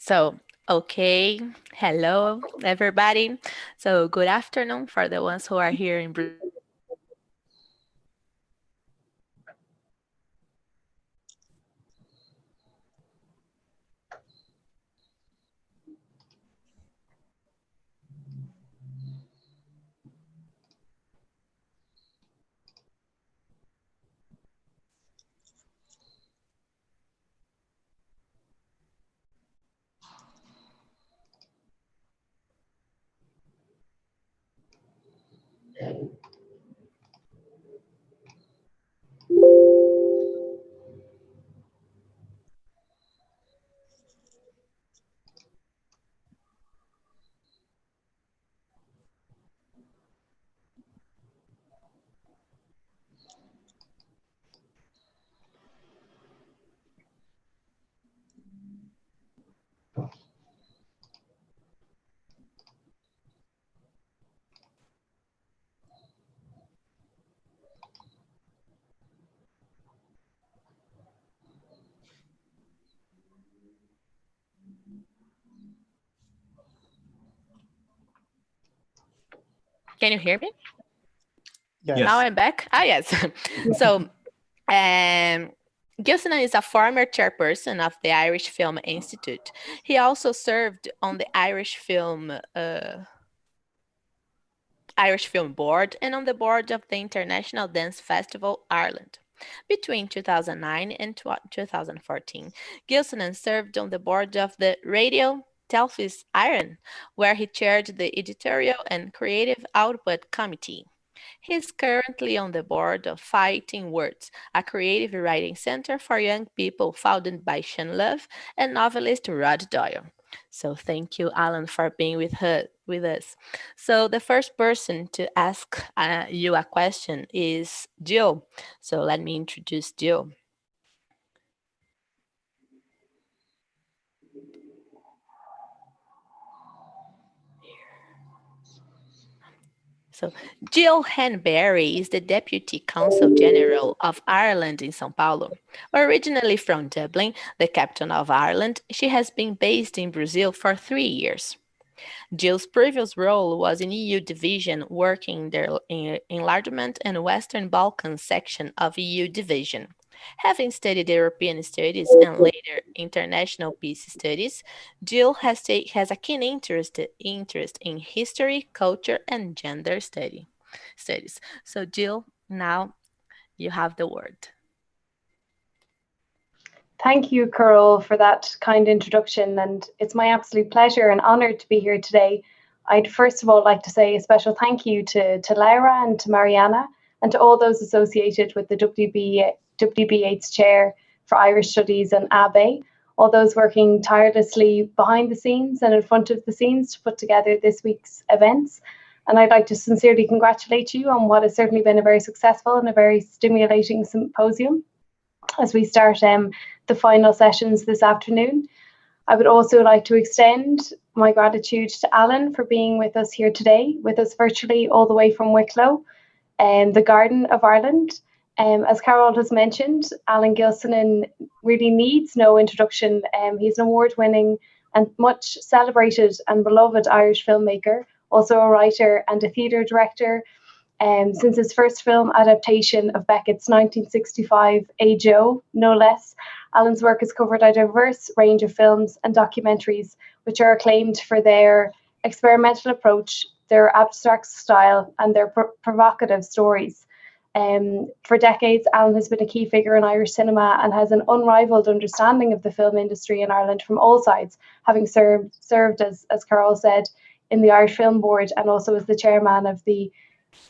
So, okay, hello everybody. So, good afternoon for the ones who are here in Brazil. Can you hear me? Yes. Now I'm back. Yes. So, Gilsenan is a former chairperson of the Irish Film Institute. He also served on the Irish Film Board and on the board of the International Dance Festival Ireland. Between 2009 and 2014, Gilsenan served on the board of the Radio Telfis Ireland, where he chaired the editorial and creative output committee. He is currently on the board of Fighting Words, a creative writing center for young people founded by Sean Love and novelist Rod Doyle. So thank you, Alan, for being with us. So the first person to ask you a question is Jill. So let me introduce Jill. So Jill Henneberry is the Deputy Consul General of Ireland in São Paulo. Originally from Dublin, the capital of Ireland, she has been based in Brazil for 3 years. Jill's previous role was in EU Division, working in Enlargement and Western Balkans section of EU Division. Having studied European studies and later international peace studies, Jill has a keen interest in history, culture, and gender studies. So, Jill, now you have the word. Thank you, Carol, for that kind introduction, and it's my absolute pleasure and honour to be here today. I'd first of all like to say a special thank you to Laura and to Mariana and to all those associated with the WBA's Chair for Irish Studies and ABEI, all those working tirelessly behind the scenes and in front of the scenes to put together this week's events. And I'd like to sincerely congratulate you on what has certainly been a very successful and a very stimulating symposium as we start the final sessions this afternoon. I would also like to extend my gratitude to Alan for being with us here today, with us virtually all the way from Wicklow, the Garden of Ireland. As Carol has mentioned, Alan Gilsenan really needs no introduction. He's an award-winning and much celebrated and beloved Irish filmmaker, also a writer and a theatre director. Since his first film adaptation of Beckett's 1965 A. Joe, no less, Alan's work has covered a diverse range of films and documentaries, which are acclaimed for their experimental approach, their abstract style, and their provocative stories. For decades, Alan has been a key figure in Irish cinema and has an unrivaled understanding of the film industry in Ireland from all sides, having served as Carol said, in the Irish Film Board and also as the chairman of the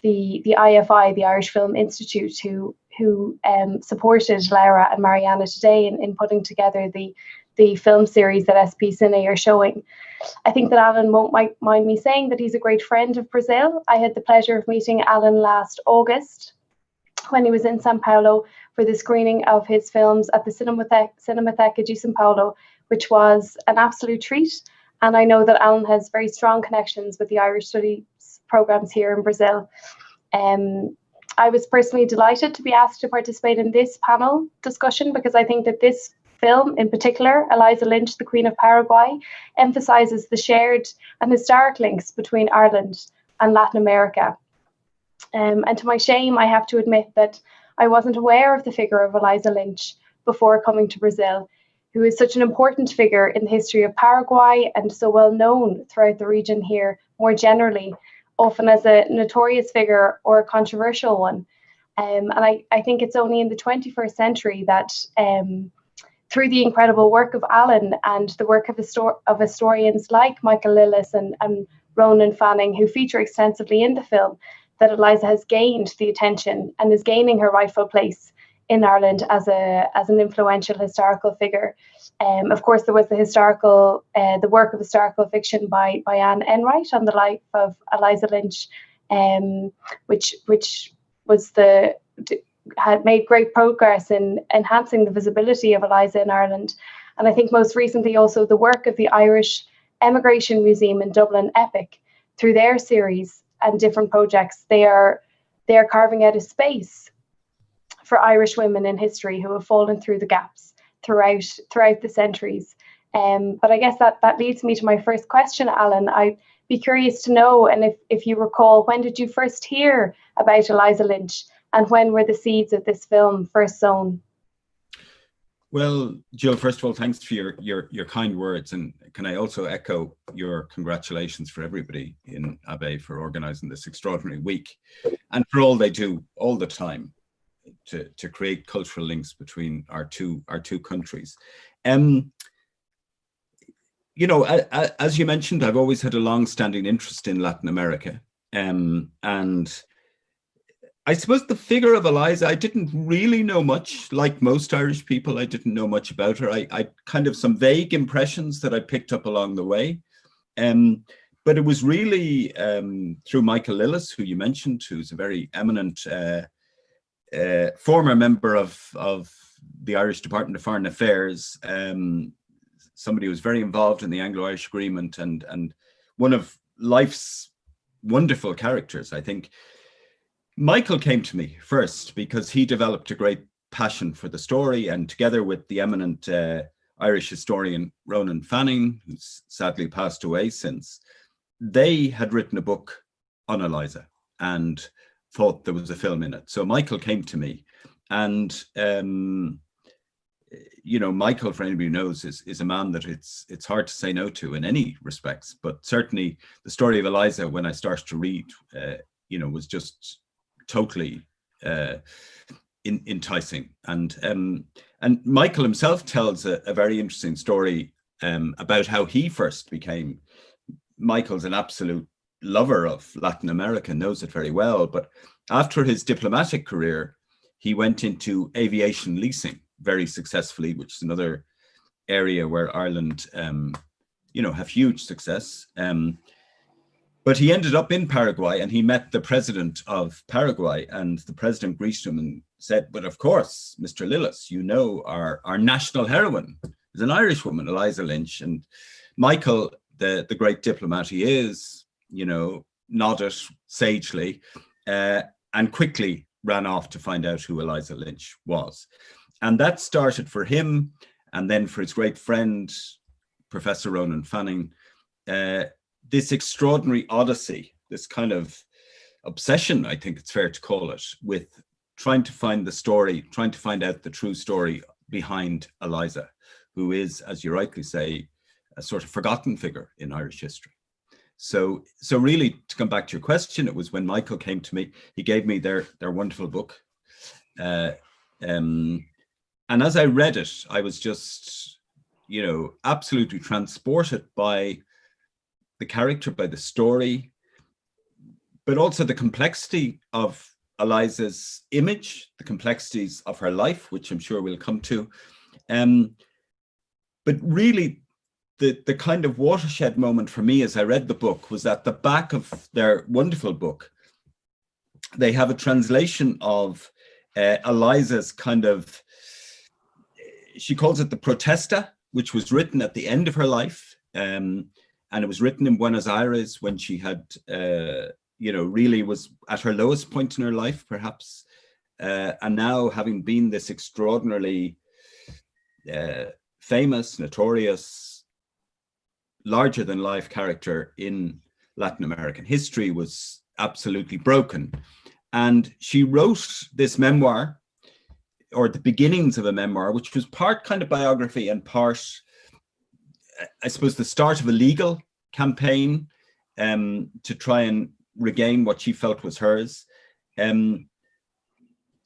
IFI, the Irish Film Institute, who supported Laura and Mariana today in putting together the film series that SP Cine are showing. I think that Alan won't mind me saying that he's a great friend of Brazil. I had the pleasure of meeting Alan last August when he was in São Paulo for the screening of his films at the Cinemateca de São Paulo, which was an absolute treat. And I know that Alan has very strong connections with the Irish Studies programs here in Brazil. I was personally delighted to be asked to participate in this panel discussion because I think that this film in particular, Eliza Lynch, The Queen of Paraguay, emphasises the shared and historic links between Ireland and Latin America. And to my shame, I have to admit that I wasn't aware of the figure of Eliza Lynch before coming to Brazil, who is such an important figure in the history of Paraguay and so well known throughout the region here more generally, often as a notorious figure or a controversial one. And I think it's only in the 21st century that through the incredible work of Alan and the work of historians like Michael Lillis and Ronan Fanning, who feature extensively in the film, that Eliza has gained the attention and is gaining her rightful place in Ireland as an influential historical figure. Of course, there was the work of historical fiction by Anne Enright on the life of Eliza Lynch, which had made great progress in enhancing the visibility of Eliza in Ireland. And I think most recently also the work of the Irish Emigration Museum in Dublin, EPIC, through their series and different projects, they are carving out a space for Irish women in history who have fallen through the gaps throughout the centuries. But I guess that leads me to my first question, Alan. I'd be curious to know, and if you recall, when did you first hear about Eliza Lynch, and when were the seeds of this film first sown? Well, Jill, first of all, thanks for your kind words. And can I also echo your congratulations for everybody in ABEI for organising this extraordinary week and for all they do all the time to create cultural links between our two countries. You know, as you mentioned, I've always had a long-standing interest in Latin America. And I suppose the figure of Eliza, I didn't really know much. Like most Irish people, I didn't know much about her. I kind of some vague impressions that I picked up along the way. But it was really through Michael Lillis, who you mentioned, who's a very eminent former member of the Irish Department of Foreign Affairs, somebody who was very involved in the Anglo-Irish Agreement and one of life's wonderful characters, I think. Michael came to me first because he developed a great passion for the story, and together with the eminent Irish historian Ronan Fanning, who's sadly passed away since, they had written a book on Eliza and thought there was a film in it. So Michael came to me, and you know, Michael, for anybody who knows, is a man that it's hard to say no to in any respects, but certainly the story of Eliza, when I started to read, you know, was just totally enticing. And Michael himself tells a very interesting story about how he first became. Michael's an absolute lover of Latin America, knows it very well, but after his diplomatic career, he went into aviation leasing very successfully, which is another area where Ireland, you know, have huge success. But he ended up in Paraguay and he met the president of Paraguay, and the president greeted him and said, "But of course, Mr. Lillis, you know, our national heroine is an Irish woman, Eliza Lynch." And Michael, the great diplomat he is, you know, nodded sagely and quickly ran off to find out who Eliza Lynch was. And that started for him, and then for his great friend, Professor Ronan Fanning, this extraordinary odyssey, this kind of obsession, I think it's fair to call it, with trying to find the story, trying to find out the true story behind Eliza, who is, as you rightly say, a sort of forgotten figure in Irish history. So really, to come back to your question, it was when Michael came to me, he gave me their wonderful book. And as I read it, I was just, you know, absolutely transported by the character, by the story, but also the complexity of Eliza's image, the complexities of her life, which I'm sure we'll come to. But really, the kind of watershed moment for me as I read the book was at the back of their wonderful book. They have a translation of Eliza's kind of, she calls it the Protesta, which was written at the end of her life. And it was written in Buenos Aires when she had, you know, really was at her lowest point in her life, perhaps. And now, having been this extraordinarily famous, notorious, larger-than-life character in Latin American history, was absolutely broken. And she wrote this memoir, or the beginnings of a memoir, which was part kind of biography and part, I suppose, the start of a legal campaign to try and regain what she felt was hers.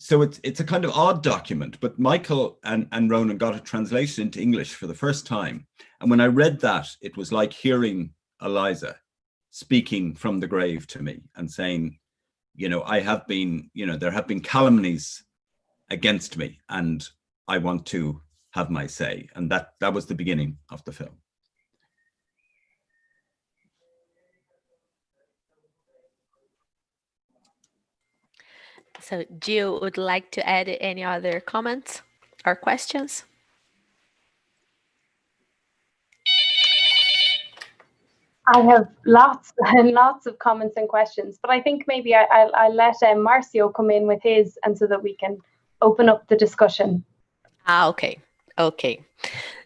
So it's a kind of odd document, but Michael and Ronan got it translated into English for the first time. And when I read that, it was like hearing Eliza speaking from the grave to me and saying, you know, I have been, you know, there have been calumnies against me and I want to have my say. And that was the beginning of the film. So Jill would like to add any other comments or questions? I have lots and lots of comments and questions, but I think maybe I'll let Marcio come in with his, and so that we can open up the discussion. Okay.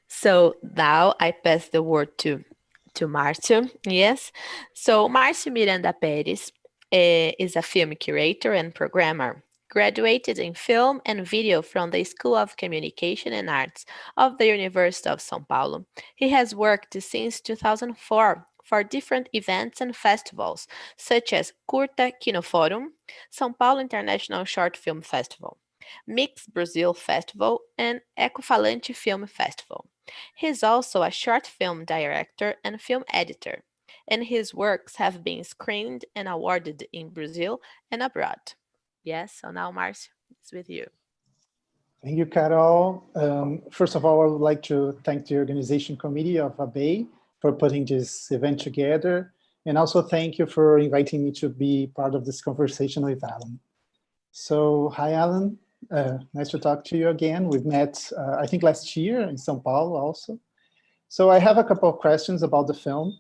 So now I pass the word to Marcio. Yes. So Marcio Miranda Perez is a film curator and programmer. Graduated in film and video from the School of Communication and Arts of the University of São Paulo. He has worked since 2004 for different events and festivals, such as Curta Kinoforum, São Paulo International Short Film Festival, Mix Brazil Festival, and Ecofalante Film Festival. He is also a short film director and film editor, and his works have been screened and awarded in Brazil and abroad. Yes, so now Marcio, it's with you. Thank you, Carol. First of all, I would like to thank the organization committee of ABEI for putting this event together. And also thank you for inviting me to be part of this conversation with Alan. So, hi, Alan. Nice to talk to you again. We've met, I think, last year in São Paulo also. So I have a couple of questions about the film.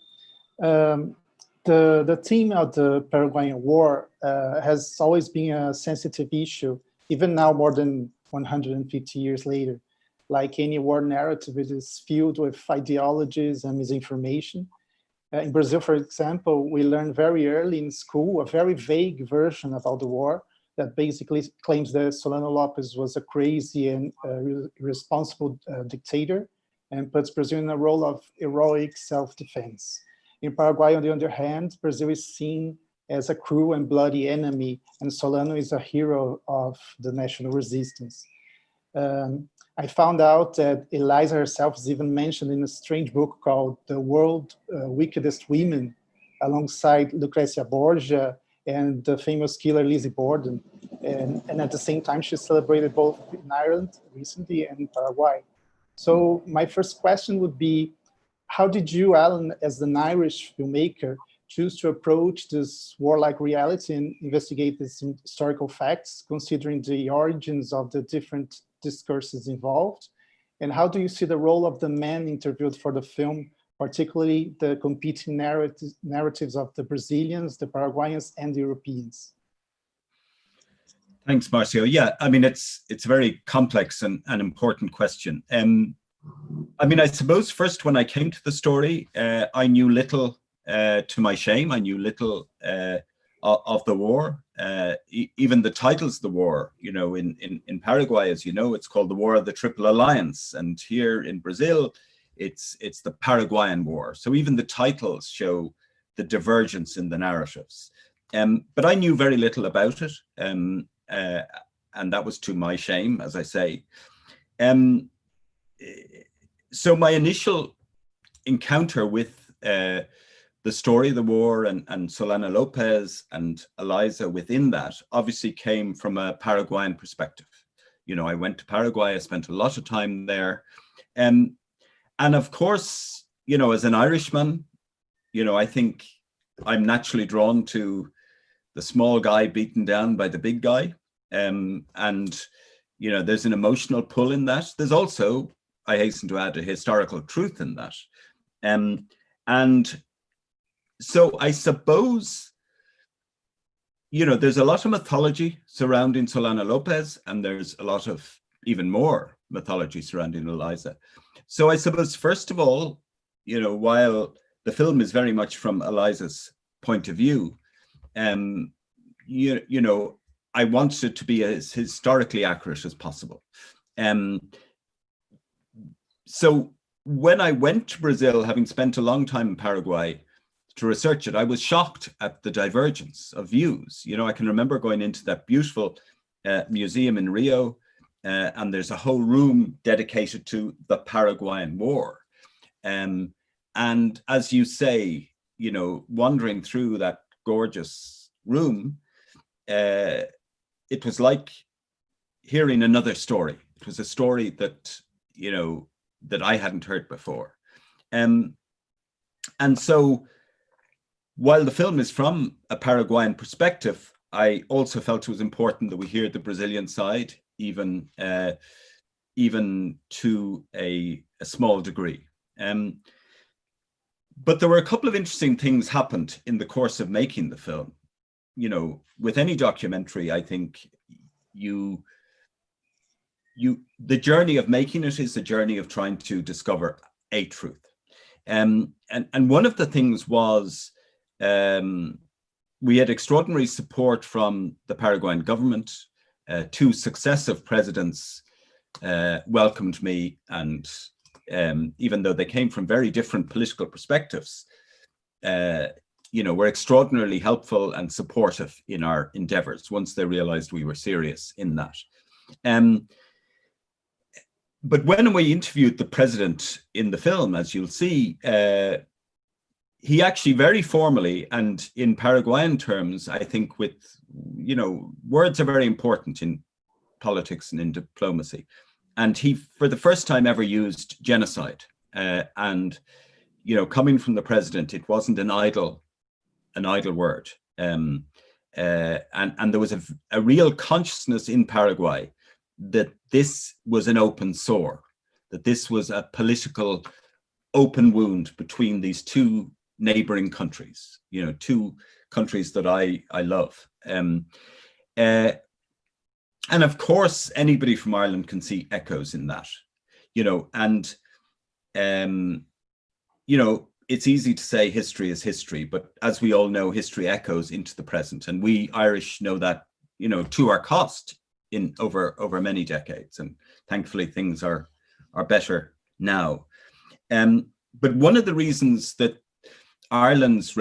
The theme of the Paraguayan War has always been a sensitive issue, even now more than 150 years later. Like any war narrative, it is filled with ideologies and misinformation. In Brazil, for example, we learned very early in school a very vague version about the war that basically claims that Solano Lopez was a crazy and irresponsible dictator and puts Brazil in a role of heroic self-defense. In Paraguay, on the other hand, Brazil is seen as a cruel and bloody enemy, and Solano is a hero of the national resistance. I found out that Eliza herself is even mentioned in a strange book called The World's Wickedest Women, alongside Lucrecia Borgia and the famous killer Lizzie Borden. And at the same time, she celebrated both in Ireland recently and in Paraguay. So my first question would be, how did you, Alan, as an Irish filmmaker, choose to approach this warlike reality and investigate these historical facts, considering the origins of the different discourses involved? And how do you see the role of the men interviewed for the film, particularly the competing narratives of the Brazilians, the Paraguayans, and the Europeans? Thanks, Marcio. Yeah, I mean, it's a very complex and important question. I mean, I suppose first when I came to the story, I knew little, to my shame, I knew little of the war. Even the titles of the war, you know, in Paraguay, as you know, it's called the War of the Triple Alliance. And here in Brazil, it's the Paraguayan War. So even the titles show the divergence in the narratives. But I knew very little about it. And that was to my shame, as I say. So my initial encounter with the story of the war and Solano Lopez and Eliza within that obviously came from a Paraguayan perspective. You know, I went to Paraguay, I spent a lot of time there. And of course, you know, as an Irishman, you know, I think I'm naturally drawn to the small guy beaten down by the big guy. And, you know, there's an emotional pull in that. There's also, I hasten to add, a historical truth in that. And so I suppose, you know, there's a lot of mythology surrounding Solano Lopez, and there's a lot of even more mythology surrounding Eliza. So I suppose, first of all, you know, while the film is very much from Eliza's point of view, you know, I wanted it to be as historically accurate as possible. So when I went to Brazil, having spent a long time in Paraguay to research it, I was shocked at the divergence of views. You know, I can remember going into that beautiful museum in Rio, and there's a whole room dedicated to the Paraguayan War. And as you say, you know, wandering through that gorgeous room, it was like hearing another story. It was a story that, you know, that I hadn't heard before. And so while the film is from a Paraguayan perspective, I also felt it was important that we hear the Brazilian side, even to a small degree. But there were a couple of interesting things happened in the course of making the film. You know, with any documentary, I think the journey of making it is the journey of trying to discover a truth. And one of the things was we had extraordinary support from the Paraguayan government. 2 successive presidents welcomed me, and even though they came from very different political perspectives, you know, were extraordinarily helpful and supportive in our endeavors once they realized we were serious in that. But when we interviewed the president in the film, as you'll see, he actually very formally, and in Paraguayan terms, I think with, you know, words are very important in politics and in diplomacy. And he, for the first time ever, used genocide. And, you know, coming from the president, it wasn't an idle word. And there was a real consciousness in Paraguay that this was an open sore, that this was a political open wound between these 2 neighboring countries, you know, 2 countries that I love. And of course, anybody from Ireland can see echoes in that, you know, and, you know, it's easy to say history is history, but as we all know, history echoes into the present. And we Irish know that, you know, to our cost in over many decades. And thankfully things are better now. But one of the reasons that Ireland's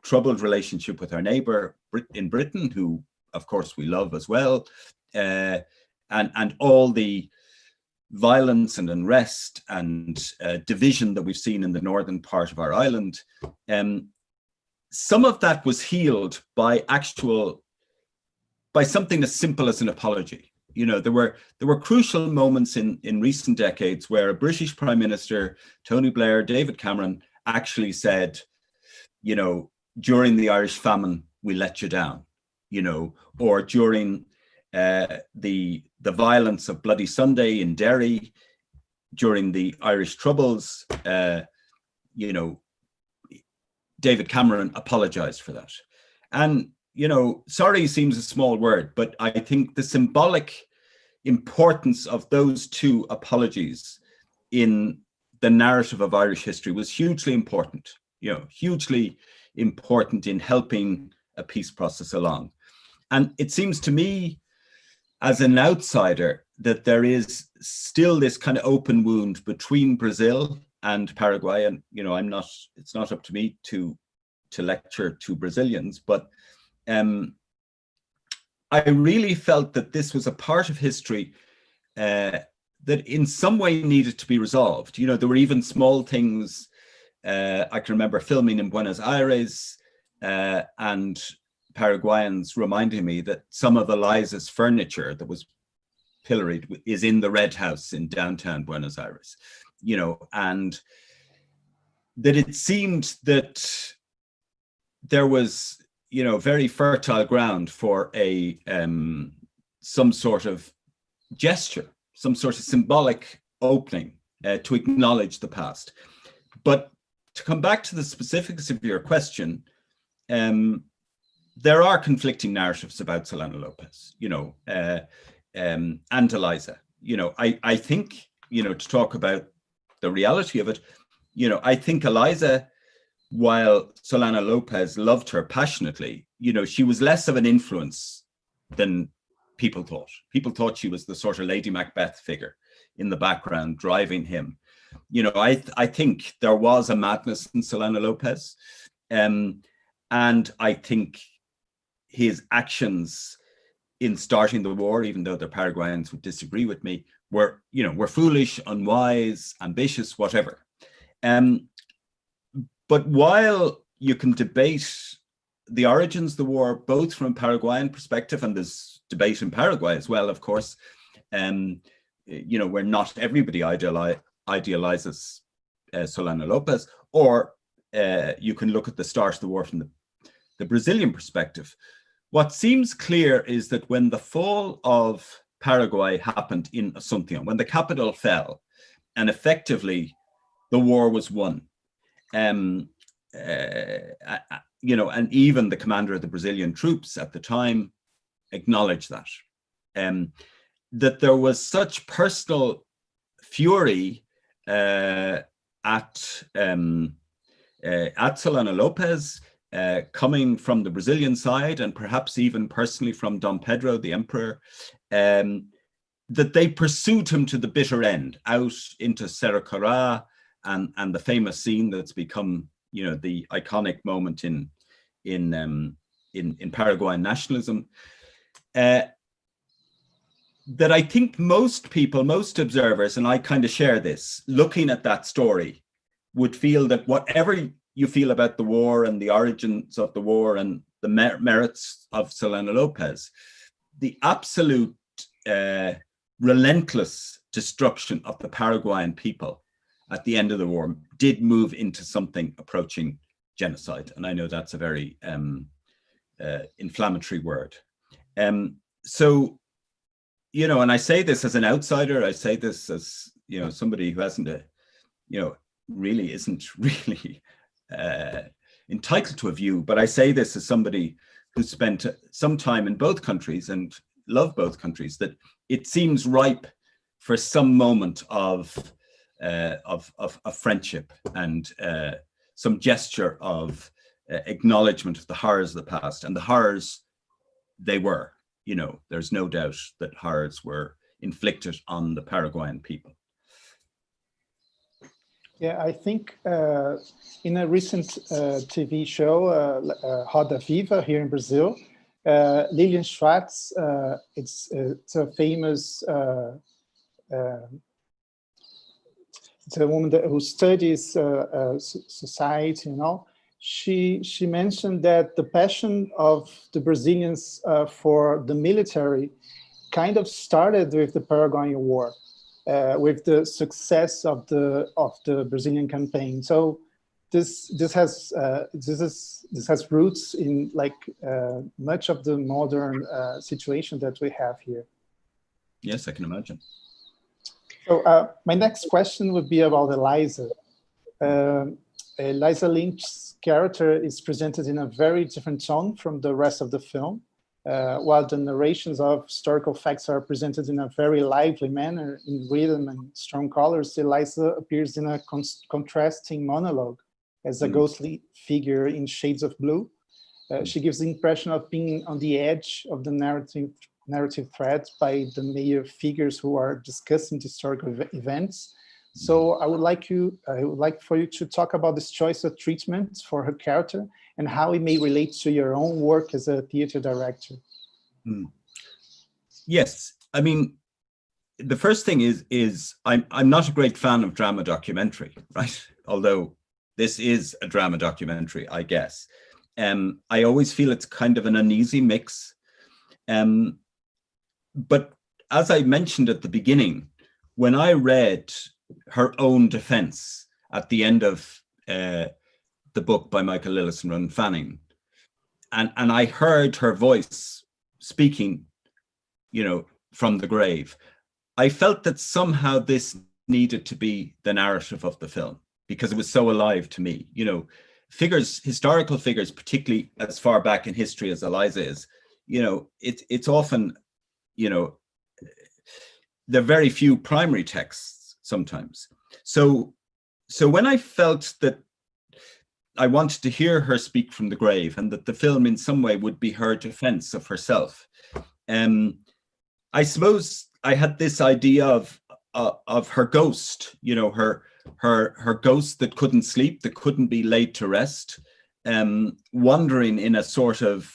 troubled relationship with our neighbor in Britain, who of course we love as well, and all the violence and unrest and division that we've seen in the northern part of our island, some of that was healed by something as simple as an apology. You know, there were crucial moments in recent decades where a British Prime Minister, Tony Blair, David Cameron, actually said, you know, during the Irish famine, we let you down, you know, or during the violence of Bloody Sunday in Derry, during the Irish Troubles, you know, David Cameron apologized for that. And, you know, sorry seems a small word, but I think the symbolic importance of those 2 apologies in the narrative of Irish history was hugely important, you know, hugely important in helping a peace process along. And it seems to me, as an outsider, that there is still this kind of open wound between Brazil and Paraguay. And, you know, it's not up to me to lecture to Brazilians, but I really felt that this was a part of history that in some way needed to be resolved. You know, there were even small things. I can remember filming in Buenos Aires and Paraguayans reminding me that some of Eliza's furniture that was pilloried is in the Red House in downtown Buenos Aires, you know, and that it seemed that there was, you know, very fertile ground for some sort of gesture, some sort of symbolic opening to acknowledge the past. But to come back to the specifics of your question, there are conflicting narratives about Solano Lopez, you know, and Eliza. I think, to talk about the reality of it, I think Eliza, while Solana Lopez loved her passionately, she was less of an influence than people thought. People thought she was the sort of Lady Macbeth figure in the background driving him. I think there was a madness in Solana Lopez. And I think his actions in starting the war, even though the Paraguayans would disagree with me, were foolish, unwise, ambitious, whatever. But while you can debate the origins of the war, both from a Paraguayan perspective, and there's debate in Paraguay as well, of course, where not everybody idealizes Solana Lopez, or you can look at the start of the war from the Brazilian perspective. What seems clear is that when the fall of Paraguay happened in Asunción, when the capital fell, and effectively the war was won, and even the commander of the Brazilian troops at the time acknowledged that, that there was such personal fury at Solana Lopez, coming from the Brazilian side, and perhaps even personally from Dom Pedro, the emperor, that they pursued him to the bitter end, out into Serra Cará, and the famous scene that's become, the iconic moment in Paraguayan nationalism. That I think most people, most observers, and I kind of share this, looking at that story, would feel that whatever you feel about the war and the origins of the war and the merits of Solana Lopez, the absolute relentless destruction of the Paraguayan people at the end of the war did move into something approaching genocide. And I know that's a very inflammatory word. So, and I say this as an outsider, I say this as, somebody who hasn't really isn't really entitled to a view, but I say this as somebody who spent some time in both countries and love both countries, that it seems ripe for some moment of friendship and some gesture of acknowledgement of the horrors of the past. And the horrors, they were, there's no doubt that horrors were inflicted on the Paraguayan people. Yeah, I think in a recent TV show, Roda Viva here in Brazil, Lilian Schwartz, it's a famous, it's a woman who studies society, She mentioned that the passion of the Brazilians for the military kind of started with the Paraguayan War. With the success of the Brazilian campaign, so this has roots in much of the modern situation that we have here. Yes, I can imagine. So my next question would be about Eliza. Eliza Lynch's character is presented in a very different tone from the rest of the film. While the narrations of historical facts are presented in a very lively manner, in rhythm and strong colors, Eliza appears in a contrasting monologue as a ghostly figure in shades of blue. She gives the impression of being on the edge of the narrative thread by the major figures who are discussing historical events. So I would like for you to talk about this choice of treatment for her character and how it may relate to your own work as a theater director. Yes, I mean, the first thing is I'm not a great fan of drama documentary, right? Although this is a drama documentary, I guess. I always feel it's kind of an uneasy mix. But as I mentioned at the beginning, when I read her own defense at the end of the book by Michael Lillis and Ron Fanning, and I heard her voice speaking, from the grave, I felt that somehow this needed to be the narrative of the film because it was so alive to me. Historical figures, particularly as far back in history as Eliza is, it's often, there are very few primary texts sometimes. So when I felt that I wanted to hear her speak from the grave, and that the film in some way would be her defense of herself, I suppose I had this idea of her ghost, you know, her ghost that couldn't sleep, that couldn't be laid to rest, wandering in a sort of,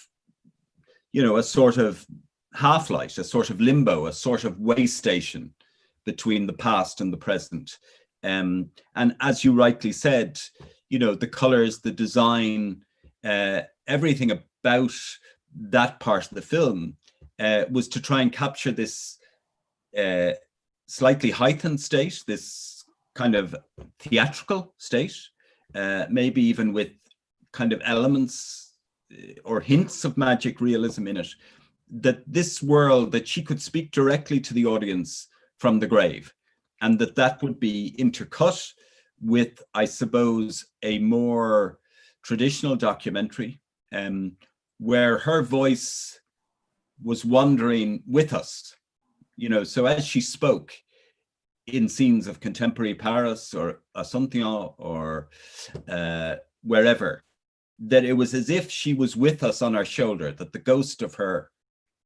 you know, a sort of half-light, a sort of limbo, a sort of way station between the past and the present. And as you rightly said, you know, the colors, the design, everything about that part of the film was to try and capture this slightly heightened state, this kind of theatrical state, maybe even with kind of elements or hints of magic realism in it, that this world, that she could speak directly to the audience from the grave, and that would be intercut with, I suppose, a more traditional documentary, where her voice was wandering with us, you know. So as she spoke in scenes of contemporary Paris or Asunción or wherever, that it was as if she was with us on our shoulder, that the ghost of her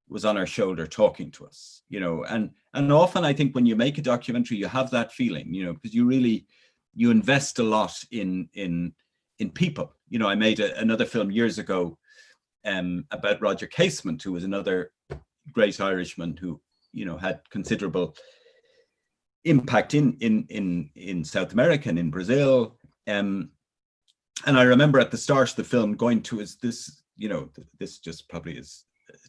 was on our shoulder talking to us, you know. And often I think when you make a documentary, you have that feeling, you know, because you invest a lot in people. You know, I made another film years ago about Roger Casement, who was another great Irishman who, you know, had considerable impact in South America and in Brazil. And I remember at the start of the film going to this just probably is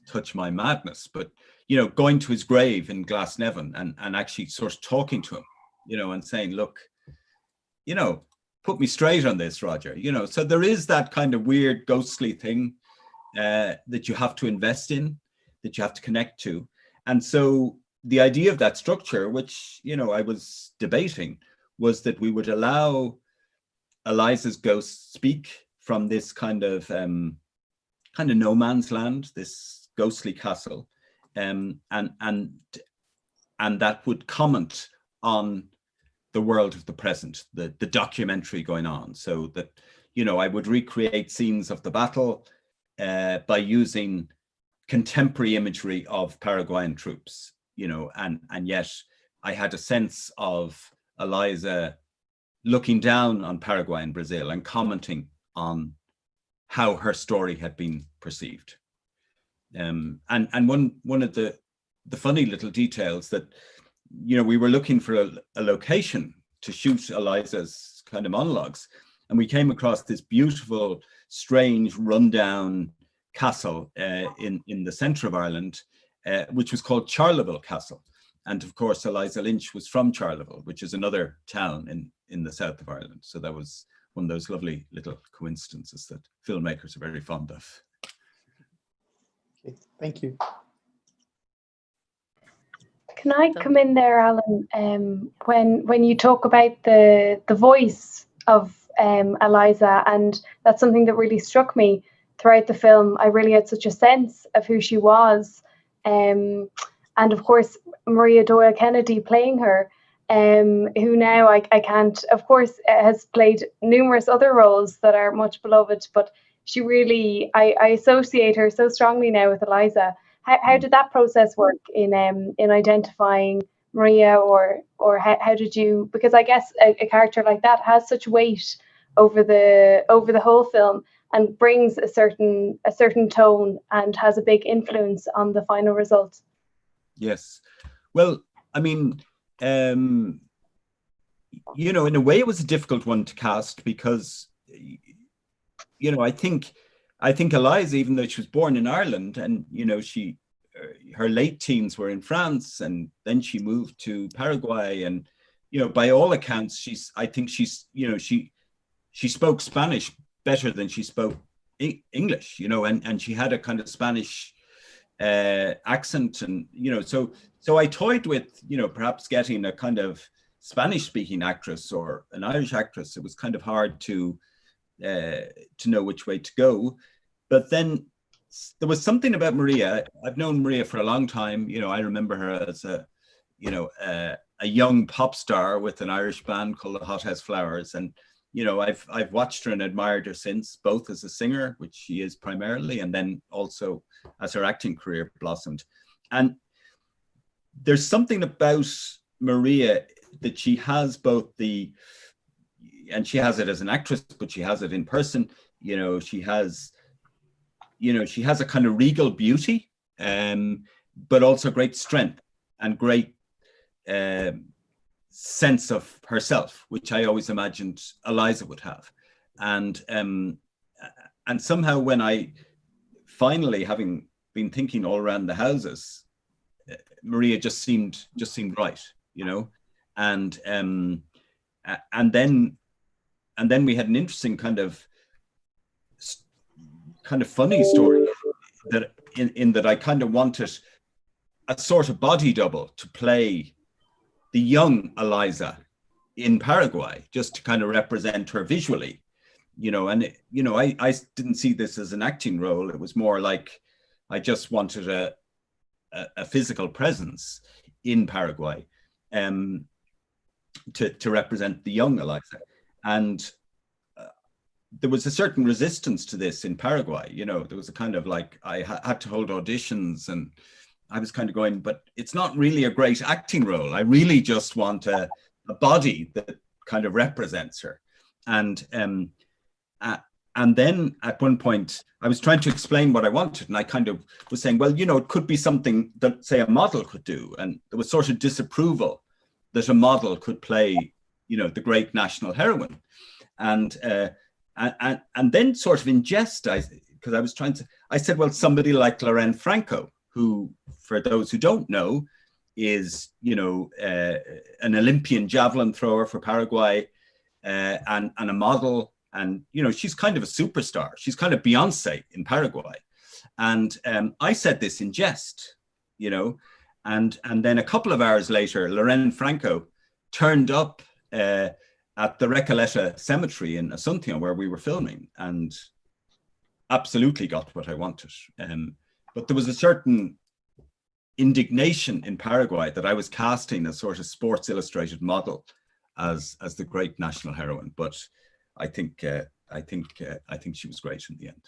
touch my madness, but, you know, going to his grave in Glasnevin and actually sort of talking to him, you know, and saying, look, you know, put me straight on this, Roger, you know. So there is that kind of weird ghostly thing that you have to invest in, that you have to connect to. And so the idea of that structure, which, you know, I was debating, was that we would allow Eliza's ghost speak from this kind of no man's land, this ghostly castle, and that would comment on the world of the present, the documentary going on. So that, you know, I would recreate scenes of the battle by using contemporary imagery of Paraguayan troops, you know, and yet I had a sense of Eliza looking down on Paraguay and Brazil and commenting on how her story had been perceived. And one of the funny little details that, you know, we were looking for a location to shoot Eliza's kind of monologues, and we came across this beautiful, strange, rundown castle in the centre of Ireland, which was called Charleville Castle. And of course, Eliza Lynch was from Charleville, which is another town in the south of Ireland. So that was one of those lovely little coincidences that filmmakers are very fond of. Okay, thank you. Can I come in there, Alan? When you talk about the voice of Eliza, and that's something that really struck me throughout the film. I really had such a sense of who she was, and of course Maria Doyle Kennedy playing her, who now I can't, of course, has played numerous other roles that are much beloved, but she really, I associate her so strongly now with Eliza. How did that process work in identifying Maria, or how did you? Because I guess a character like that has such weight over the whole film and brings a certain tone and has a big influence on the final result. Yes, well, I mean, you know, in a way, it was a difficult one to cast because, you know, I think Eliza, even though she was born in Ireland, and, you know, her late teens were in France, and then she moved to Paraguay, and, you know, by all accounts, I think she's, you know, she spoke Spanish better than she spoke English, you know, and she had a kind of Spanish accent, and, you know, so I toyed with, you know, perhaps getting a kind of Spanish-speaking actress or an Irish actress. It was kind of hard to know which way to go. But then there was something about Maria. I've known Maria for a long time. You know, I remember her as a you know, a young pop star with an Irish band called the Hothouse Flowers. And, you know, I've watched her and admired her since, both as a singer, which she is primarily, and then also as her acting career blossomed. And there's something about Maria that she has both and she has it as an actress, but she has it in person. You know, she has a kind of regal beauty, but also great strength and great sense of herself, which I always imagined Eliza would have. And somehow when I finally, having been thinking all around the houses, Maria just seemed right, you know. And then we had an interesting kind of funny story that in that I kind of wanted a sort of body double to play the young Eliza in Paraguay, just to kind of represent her visually, you know. And you know, I didn't see this as an acting role. It was more like I just wanted a physical presence in Paraguay, to represent the young Eliza. And there was a certain resistance to this in Paraguay. You know, there was a kind of like, I had to hold auditions, and I was kind of going, but it's not really a great acting role. I really just want a body that kind of represents her. And then at one point I was trying to explain what I wanted, and I kind of was saying, well, you know, it could be something that, say, a model could do. And there was sort of disapproval that a model could play, you know, the great national heroine. And then sort of in jest, because I was trying to, I said, well, somebody like Lorraine Franco, who, for those who don't know, is, you know, an Olympian javelin thrower for Paraguay, and a model. And, you know, she's kind of a superstar. She's kind of Beyonce in Paraguay. And I said this in jest, you know, and then a couple of hours later, Lorraine Franco turned up at the Recoleta Cemetery in Asunción, where we were filming, and absolutely got what I wanted. But there was a certain indignation in Paraguay that I was casting a sort of Sports Illustrated model as the great national heroine. But I think she was great in the end.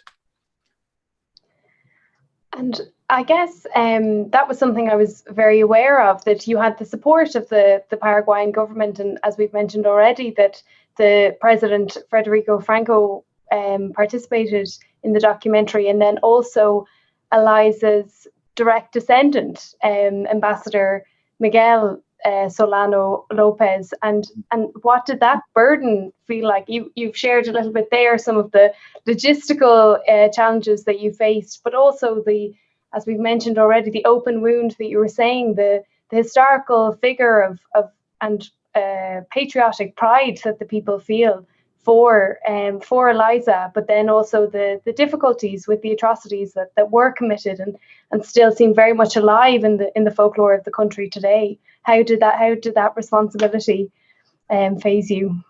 And I guess that was something I was very aware of, that you had the support of the Paraguayan government, and as we've mentioned already, that the President Federico Franco participated in the documentary, and then also Eliza's direct descendant, Ambassador Miguel Solano Lopez. And what did that burden feel like? You've shared a little bit there some of the logistical challenges that you faced, but also the, as we've mentioned already, the open wound that you were saying, the historical figure of and patriotic pride that the people feel for Eliza, but then also the difficulties with the atrocities that were committed and still seem very much alive in the folklore of the country today. How did that responsibility phase you?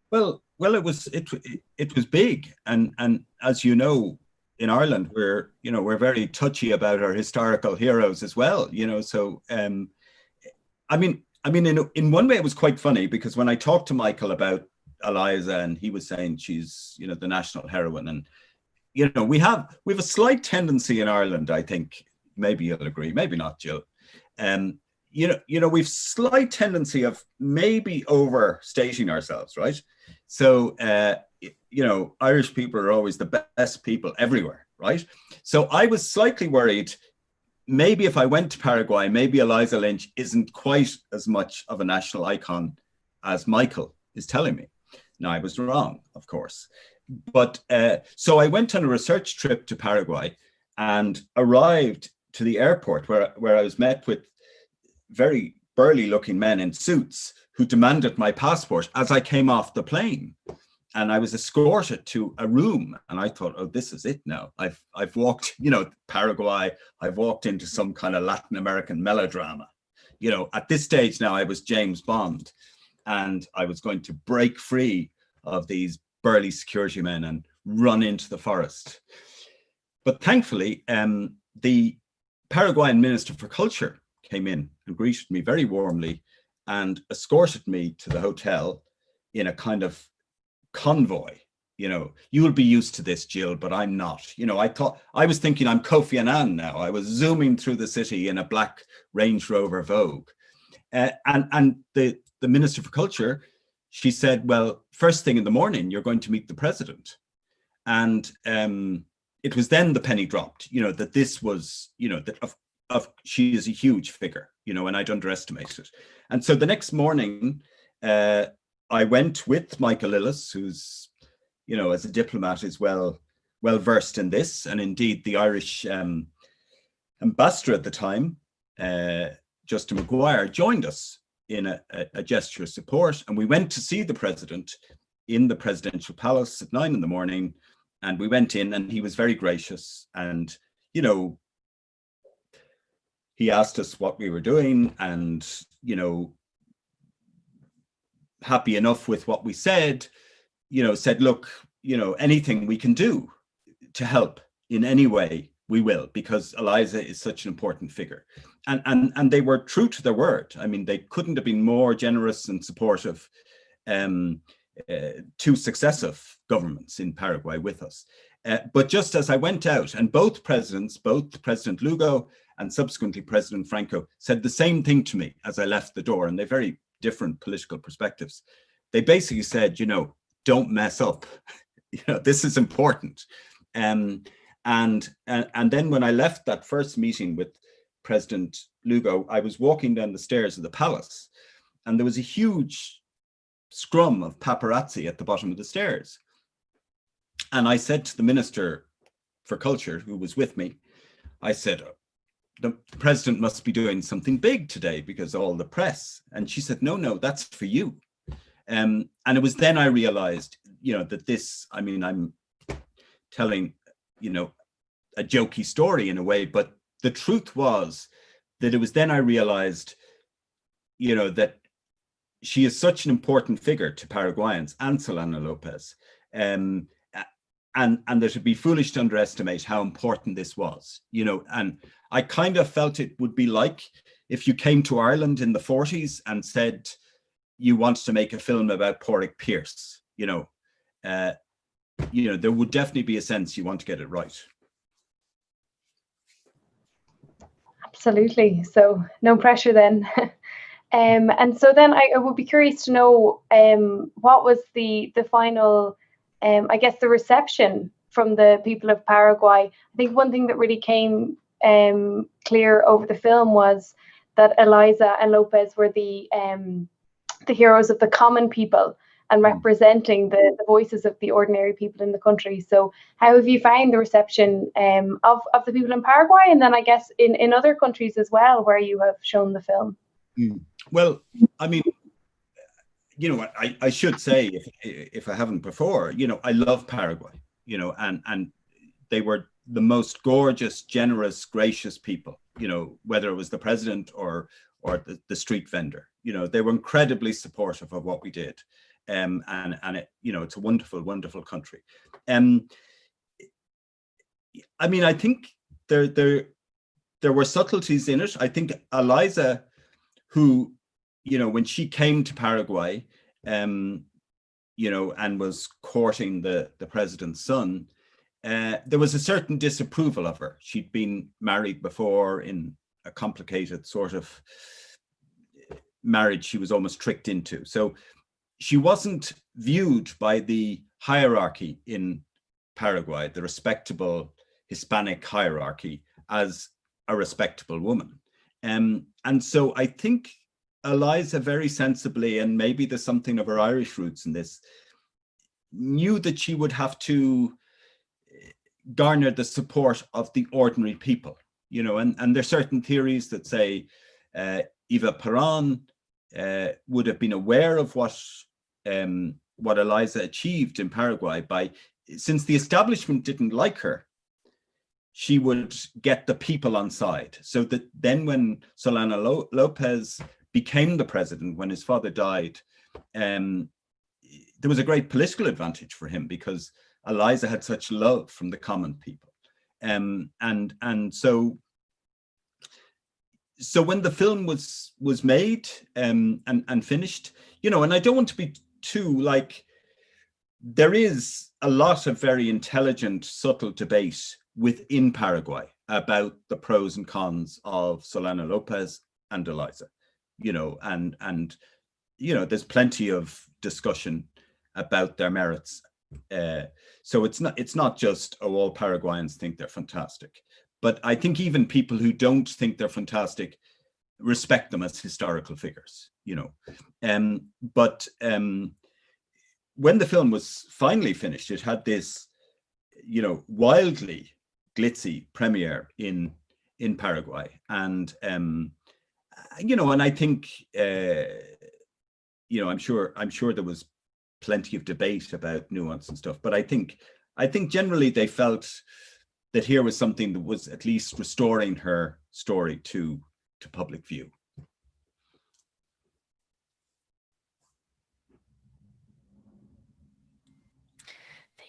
Well, it was big, and as you know, in Ireland, we're very touchy about our historical heroes as well. You know, so I mean, in one way, it was quite funny, because when I talked to Michael about Eliza, and he was saying she's, you know, the national heroine, and you know, we have a slight tendency in Ireland, I think, maybe you'll agree, maybe not, Jill. You know, we've slight tendency of maybe overstating ourselves, right? So, you know, Irish people are always the best people everywhere, right? So I was slightly worried, maybe if I went to Paraguay, maybe Eliza Lynch isn't quite as much of a national icon as Michael is telling me. Now, I was wrong, of course. But so I went on a research trip to Paraguay and arrived to the airport where I was met with very burly looking men in suits who demanded my passport as I came off the plane. And I was escorted to a room, and I thought, oh, this is it now. I've walked, you know, Paraguay, I've walked into some kind of Latin American melodrama. You know, at this stage now, I was James Bond, and I was going to break free of these burly security men and run into the forest. But thankfully, the Paraguayan Minister for Culture came in and greeted me very warmly and escorted me to the hotel in a kind of convoy. You know, you will be used to this, Jill, but I'm not. You know, I was thinking I'm Kofi Annan now. I was zooming through the city in a black Range Rover Vogue. And the Minister for Culture, she said, well, first thing in the morning, you're going to meet the president. And it was then the penny dropped, you know, that this was, you know, that she is a huge figure, you know, and I'd underestimate it. And so the next morning, I went with Michael Lillis, who's, you know, as a diplomat is well versed in this, and indeed the Irish ambassador at the time, Justin Maguire, joined us in a gesture of support, and we went to see the president in the presidential palace at 9 in the morning, and we went in, and he was very gracious, and you know, he asked us what we were doing, and you know, happy enough with what we said, you know, said, look, you know, anything we can do to help in any way, we will, because Eliza is such an important figure. And they were true to their word. I mean, they couldn't have been more generous and supportive, two successive governments in Paraguay with us. But just as I went out, and both presidents, both President Lugo and subsequently President Franco, said the same thing to me as I left the door, and they're very different political perspectives. They basically said, you know, don't mess up. You know, this is important. And then when I left that first meeting with President Lugo, I was walking down the stairs of the palace, and there was a huge scrum of paparazzi at the bottom of the stairs. And I said to the Minister for Culture, who was with me, I said, the president must be doing something big today because all the press. And she said, no, that's for you. And it was then I realized, you know, that this, I mean, I'm telling, you know, a jokey story in a way, but the truth was that it was then I realized, you know, that she is such an important figure to Paraguayans and Solana Lopez, and that it'd be foolish to underestimate how important this was, you know. And I kind of felt it would be like if you came to Ireland in the 40s and said you wanted to make a film about Pádraig Pearse, you know, there would definitely be a sense you want to get it right. Absolutely. So no pressure then. And so then I would be curious to know what was the final, I guess, the reception from the people of Paraguay. I think one thing that really came clear over the film was that Eliza and Lopez were the heroes of the common people and representing the voices of the ordinary people in the country. So how have you found the reception of the people in Paraguay, and then I guess in other countries as well where you have shown the film? Well, I mean, you know, I should say, if I haven't before, you know, I love Paraguay, you know, and they were the most gorgeous, generous, gracious people, you know, whether it was the president or the street vendor, you know, they were incredibly supportive of what we did. And it, you know, it's a wonderful, wonderful country. I mean, I think there were subtleties in it. I think Eliza, who, you know, when she came to Paraguay, you know, and was courting the president's son, there was a certain disapproval of her. She'd been married before in a complicated sort of marriage she was almost tricked into. So she wasn't viewed by the hierarchy in Paraguay, the respectable Hispanic hierarchy, as a respectable woman. And so I think Eliza very sensibly, and maybe there's something of her Irish roots in this, knew that she would have to garner the support of the ordinary people, you know, and there's certain theories that say Eva Perón would have been aware of what Eliza achieved in Paraguay since the establishment didn't like her, she would get the people on side. So that then when Solana Lopez became the president, when his father died, there was a great political advantage for him because Eliza had such love from the common people. And so so when the film was made and finished, you know, and I don't want to be too like, there is a lot of very intelligent, subtle debate within Paraguay about the pros and cons of Solana Lopez and Eliza, you know, and you know, there's plenty of discussion about their merits. So it's not just, oh, all Paraguayans think they're fantastic, but I think even people who don't think they're fantastic respect them as historical figures, you know. But when the film was finally finished, it had this, you know, wildly glitzy premiere in Paraguay, and you know, and I think you know, I'm sure there was plenty of debate about nuance and stuff, but I think generally they felt that here was something that was at least restoring her story to public view.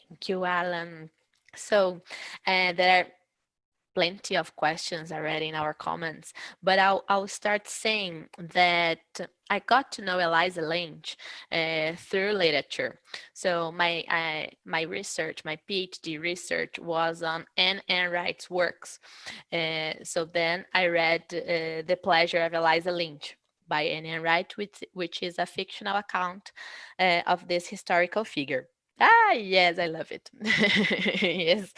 Thank you, Alan. So there are plenty of questions already in our comments, but I'll start saying that I got to know Eliza Lynch through literature. So my research, my PhD research, was on Anne Enright's works. So then I read The Pleasure of Eliza Lynch by Anne Enright, which is a fictional account of this historical figure. Ah, yes, I love it. Yes,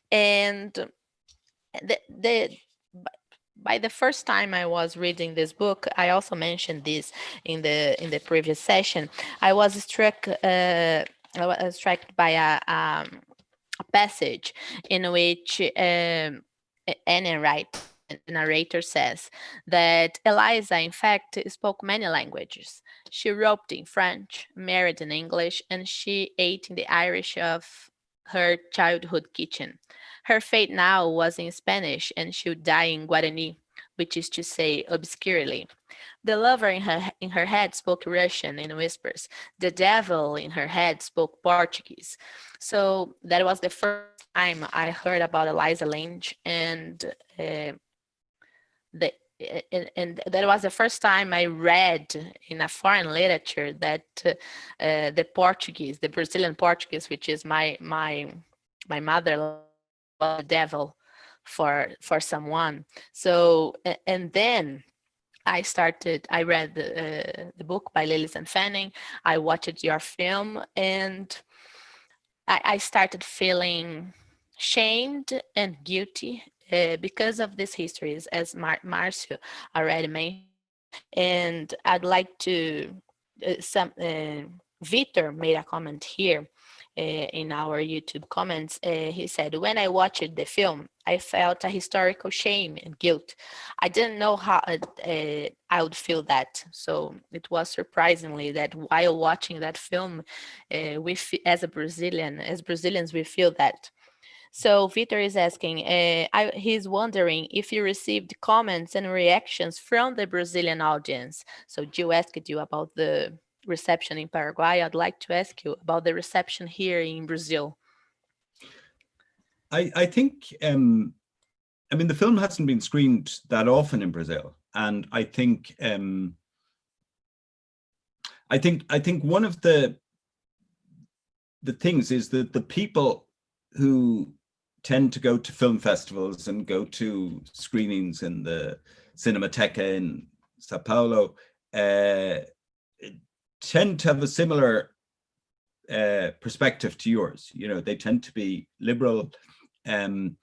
and by the first time I was reading this book, I also mentioned this in the previous session. I was struck by a passage in which Anne Wright, the narrator, says that Eliza, in fact, spoke many languages. She wrote in French, married in English, and she ate in the Irish of her childhood kitchen. Her fate now was in Spanish, and she would die in Guarani, which is to say, obscurely. The lover in her head spoke Russian in whispers. The devil in her head spoke Portuguese. So that was the first time I heard about Eliza Lynch, and that was the first time I read in a foreign literature that the Portuguese, the Brazilian Portuguese, which is my mother, the devil for someone. So and then I read the book by Lilian Fanning. I watched your film, and I started feeling shamed and guilty because of these histories, as Marcio already mentioned. And I'd like to Victor made a comment here in our YouTube comments. He said, when I watched the film, I felt a historical shame and guilt. I didn't know how I would feel that. So it was surprisingly that while watching that film, as Brazilians, we feel that. So Victor is asking, he's wondering if you received comments and reactions from the Brazilian audience. So Jill asked you about the reception in Paraguay. I'd like to ask you about the reception here in Brazil. I think, I mean, the film hasn't been screened that often in Brazil, and I think one of the things is that the people who tend to go to film festivals and go to screenings in the Cinemateca in Sao Paulo tend to have a similar perspective to yours. You know, they tend to be liberal, and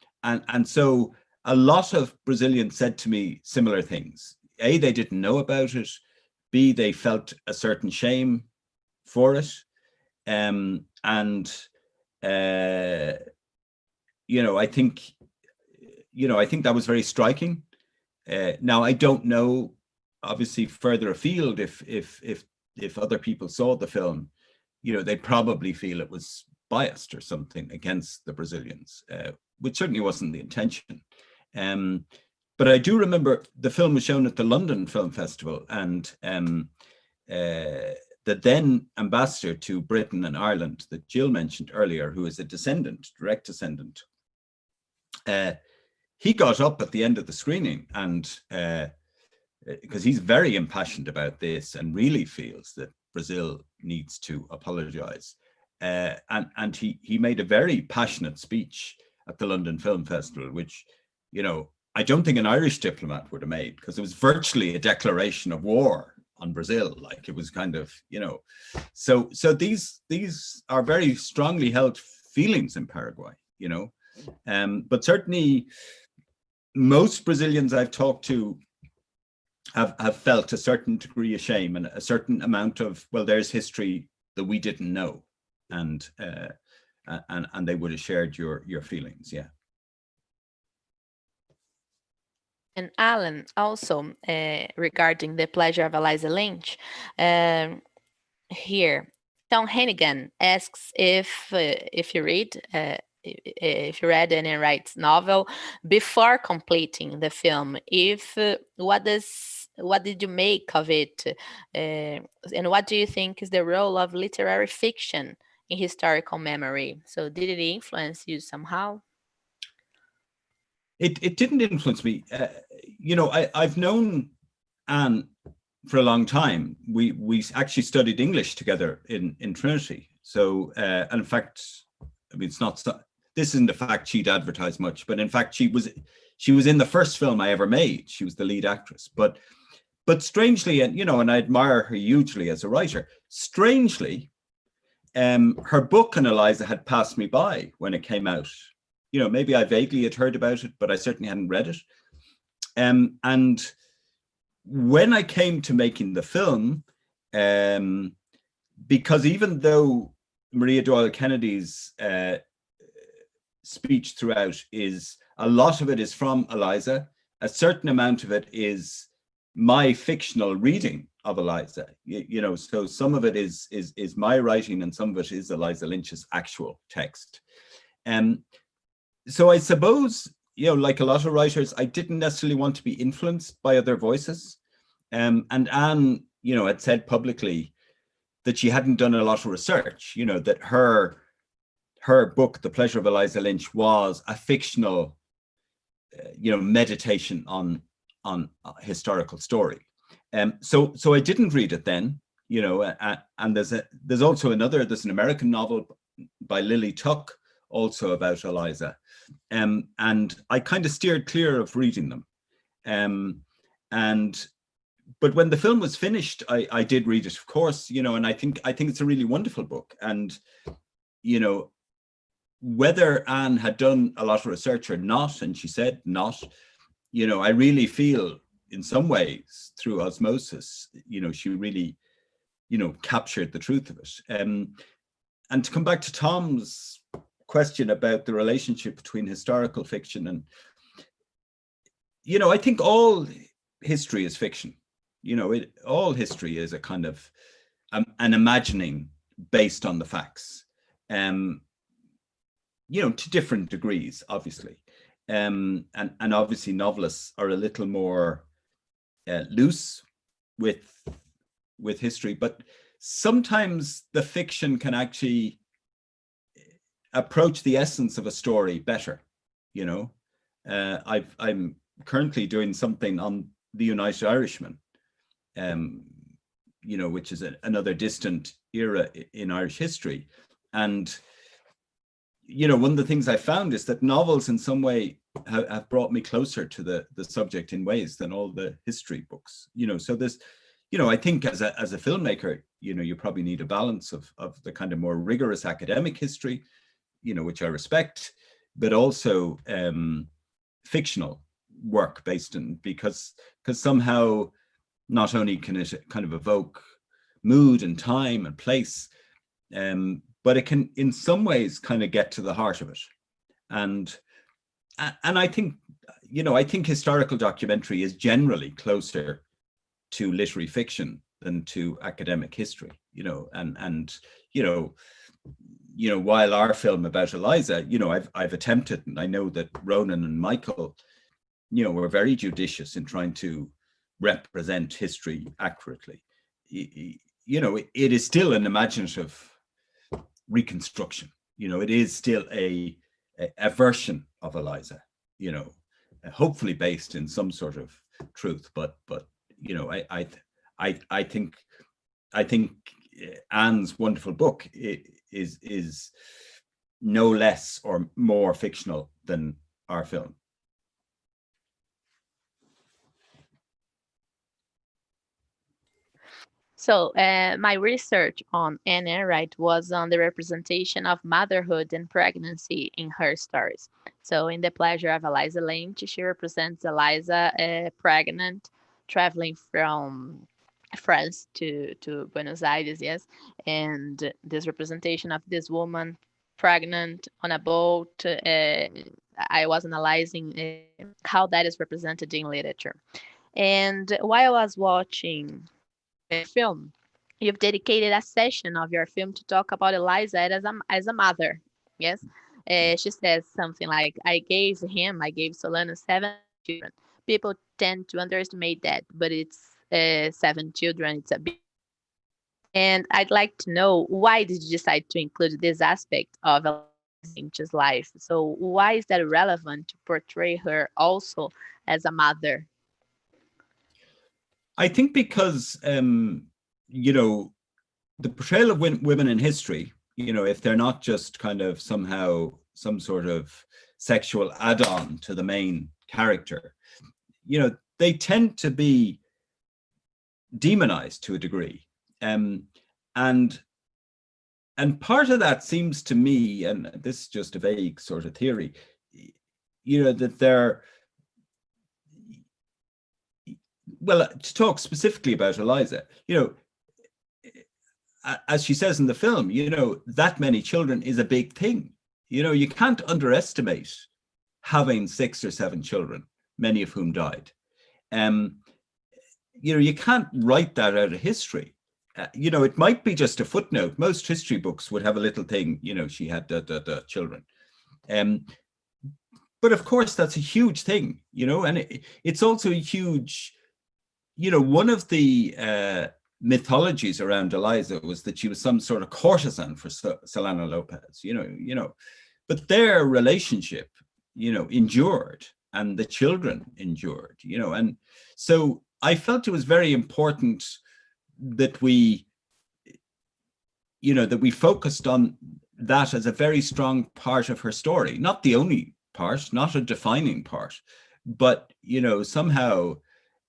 so a lot of Brazilians said to me similar things. A, they didn't know about it. B, they felt a certain shame for it, and you know, I think that was very striking. Now, I don't know, obviously, further afield, if other people saw the film, you know, they'd probably feel it was biased or something against the Brazilians, which certainly wasn't the intention. But I do remember the film was shown at the London Film Festival, and the then ambassador to Britain and Ireland that Jill mentioned earlier, who is a direct descendant, he got up at the end of the screening and because he's very impassioned about this and really feels that Brazil needs to apologize. And he made a very passionate speech at the London Film Festival, which, you know, I don't think an Irish diplomat would have made, because it was virtually a declaration of war on Brazil. Like, it was kind of, you know, so these are very strongly held feelings in Paraguay, you know. But certainly most Brazilians I've talked to have felt a certain degree of shame and a certain amount of, well, there's history that we didn't know, and they would have shared your feelings, yeah. And Alan, also regarding The Pleasure of Eliza Lynch, here, Tom Hennigan asks if you read Anne Wright's novel before completing the film, what did you make of it, and what do you think is the role of literary fiction in historical memory? So did it influence you somehow? It didn't influence me. You know, I've known Anne for a long time. We actually studied English together in Trinity. So, and in fact, I mean, this isn't a fact she'd advertised much, but in fact, she was in the first film I ever made. She was the lead actress. But strangely, and you know, and I admire her hugely as a writer. Strangely, her book on Eliza had passed me by when it came out. You know, maybe I vaguely had heard about it, but I certainly hadn't read it. And when I came to making the film, because even though Maria Doyle Kennedy's speech throughout a lot of it is from Eliza, a certain amount of it is my fictional reading of Eliza. You know, so some of it is my writing and some of it is Eliza Lynch's actual text. So I suppose, you know, like a lot of writers, I didn't necessarily want to be influenced by other voices. And Anne, you know, had said publicly that she hadn't done a lot of research, you know, that her book, The Pleasure of Eliza Lynch, was a fictional, you know, meditation on a historical story. So I didn't read it then, you know, and there's also an American novel by Lily Tuck, also about Eliza. And I kind of steered clear of reading them. But when the film was finished, I did read it, of course, you know, and I think it's a really wonderful book. And, you know, whether Anne had done a lot of research or not, and she said not, you know, I really feel in some ways through osmosis, you know, she really, you know, captured the truth of it. And to come back to Tom's question about the relationship between historical fiction and, you know, I think all history is fiction. You know, all history is a kind of an imagining based on the facts, you know, to different degrees, obviously. And obviously novelists are a little more loose with history, but sometimes the fiction can actually approach the essence of a story better. You know, I'm currently doing something on the United Irishmen, you know, which is another distant era in Irish history. And, you know, one of the things I found is that novels in some way have brought me closer to the subject in ways than all the history books, you know. So there's, you know, I think as a filmmaker, you know, you probably need a balance of the kind of more rigorous academic history, you know, which I respect, but also fictional work based in, because somehow not only can it kind of evoke mood and time and place, but it can in some ways kind of get to the heart of it. And I think, you know, I think historical documentary is generally closer to literary fiction than to academic history, you know, and you know, while our film about Eliza, you know, I've attempted, and I know that Ronan and Michael, you know, were very judicious in trying to represent history accurately. You know, it is still an imaginative reconstruction. You know, it is still a version of Eliza, you know, hopefully based in some sort of truth, but you know, I think Anne's wonderful book is no less or more fictional than our film. So my research on Anne Wright was on the representation of motherhood and pregnancy in her stories. So in The Pleasure of Eliza Lynch, she represents Eliza pregnant, traveling from France to Buenos Aires, yes. And this representation of this woman pregnant on a boat, I was analyzing how that is represented in literature. And while I was watching film, you've dedicated a session of your film to talk about Eliza as a mother. Yes. She says something like, I gave Solano 7 children. People tend to underestimate that, but it's 7 children. It's a big. And I'd like to know, why did you decide to include this aspect of Lynch's life? So why is that relevant to portray her also as a mother? I think because, you know, the portrayal of women in history, you know, if they're not just kind of somehow some sort of sexual add-on to the main character, you know, they tend to be demonized to a degree. And part of that seems to me, and this is just a vague sort of theory, you know, that they're, well, to talk specifically about Eliza, you know, as she says in the film, you know, that many children is a big thing. You know, you can't underestimate having 6 or 7 children, many of whom died. You know, you can't write that out of history. You know, it might be just a footnote. Most history books would have a little thing, you know, she had children. But of course, that's a huge thing, you know, and it's also a huge, you know, one of the mythologies around Eliza was that she was some sort of courtesan for Solano Lopez, you know, but their relationship, you know, endured, and the children endured, you know, and so I felt it was very important that we, you know, that we focused on that as a very strong part of her story, not the only part, not a defining part, but, you know, somehow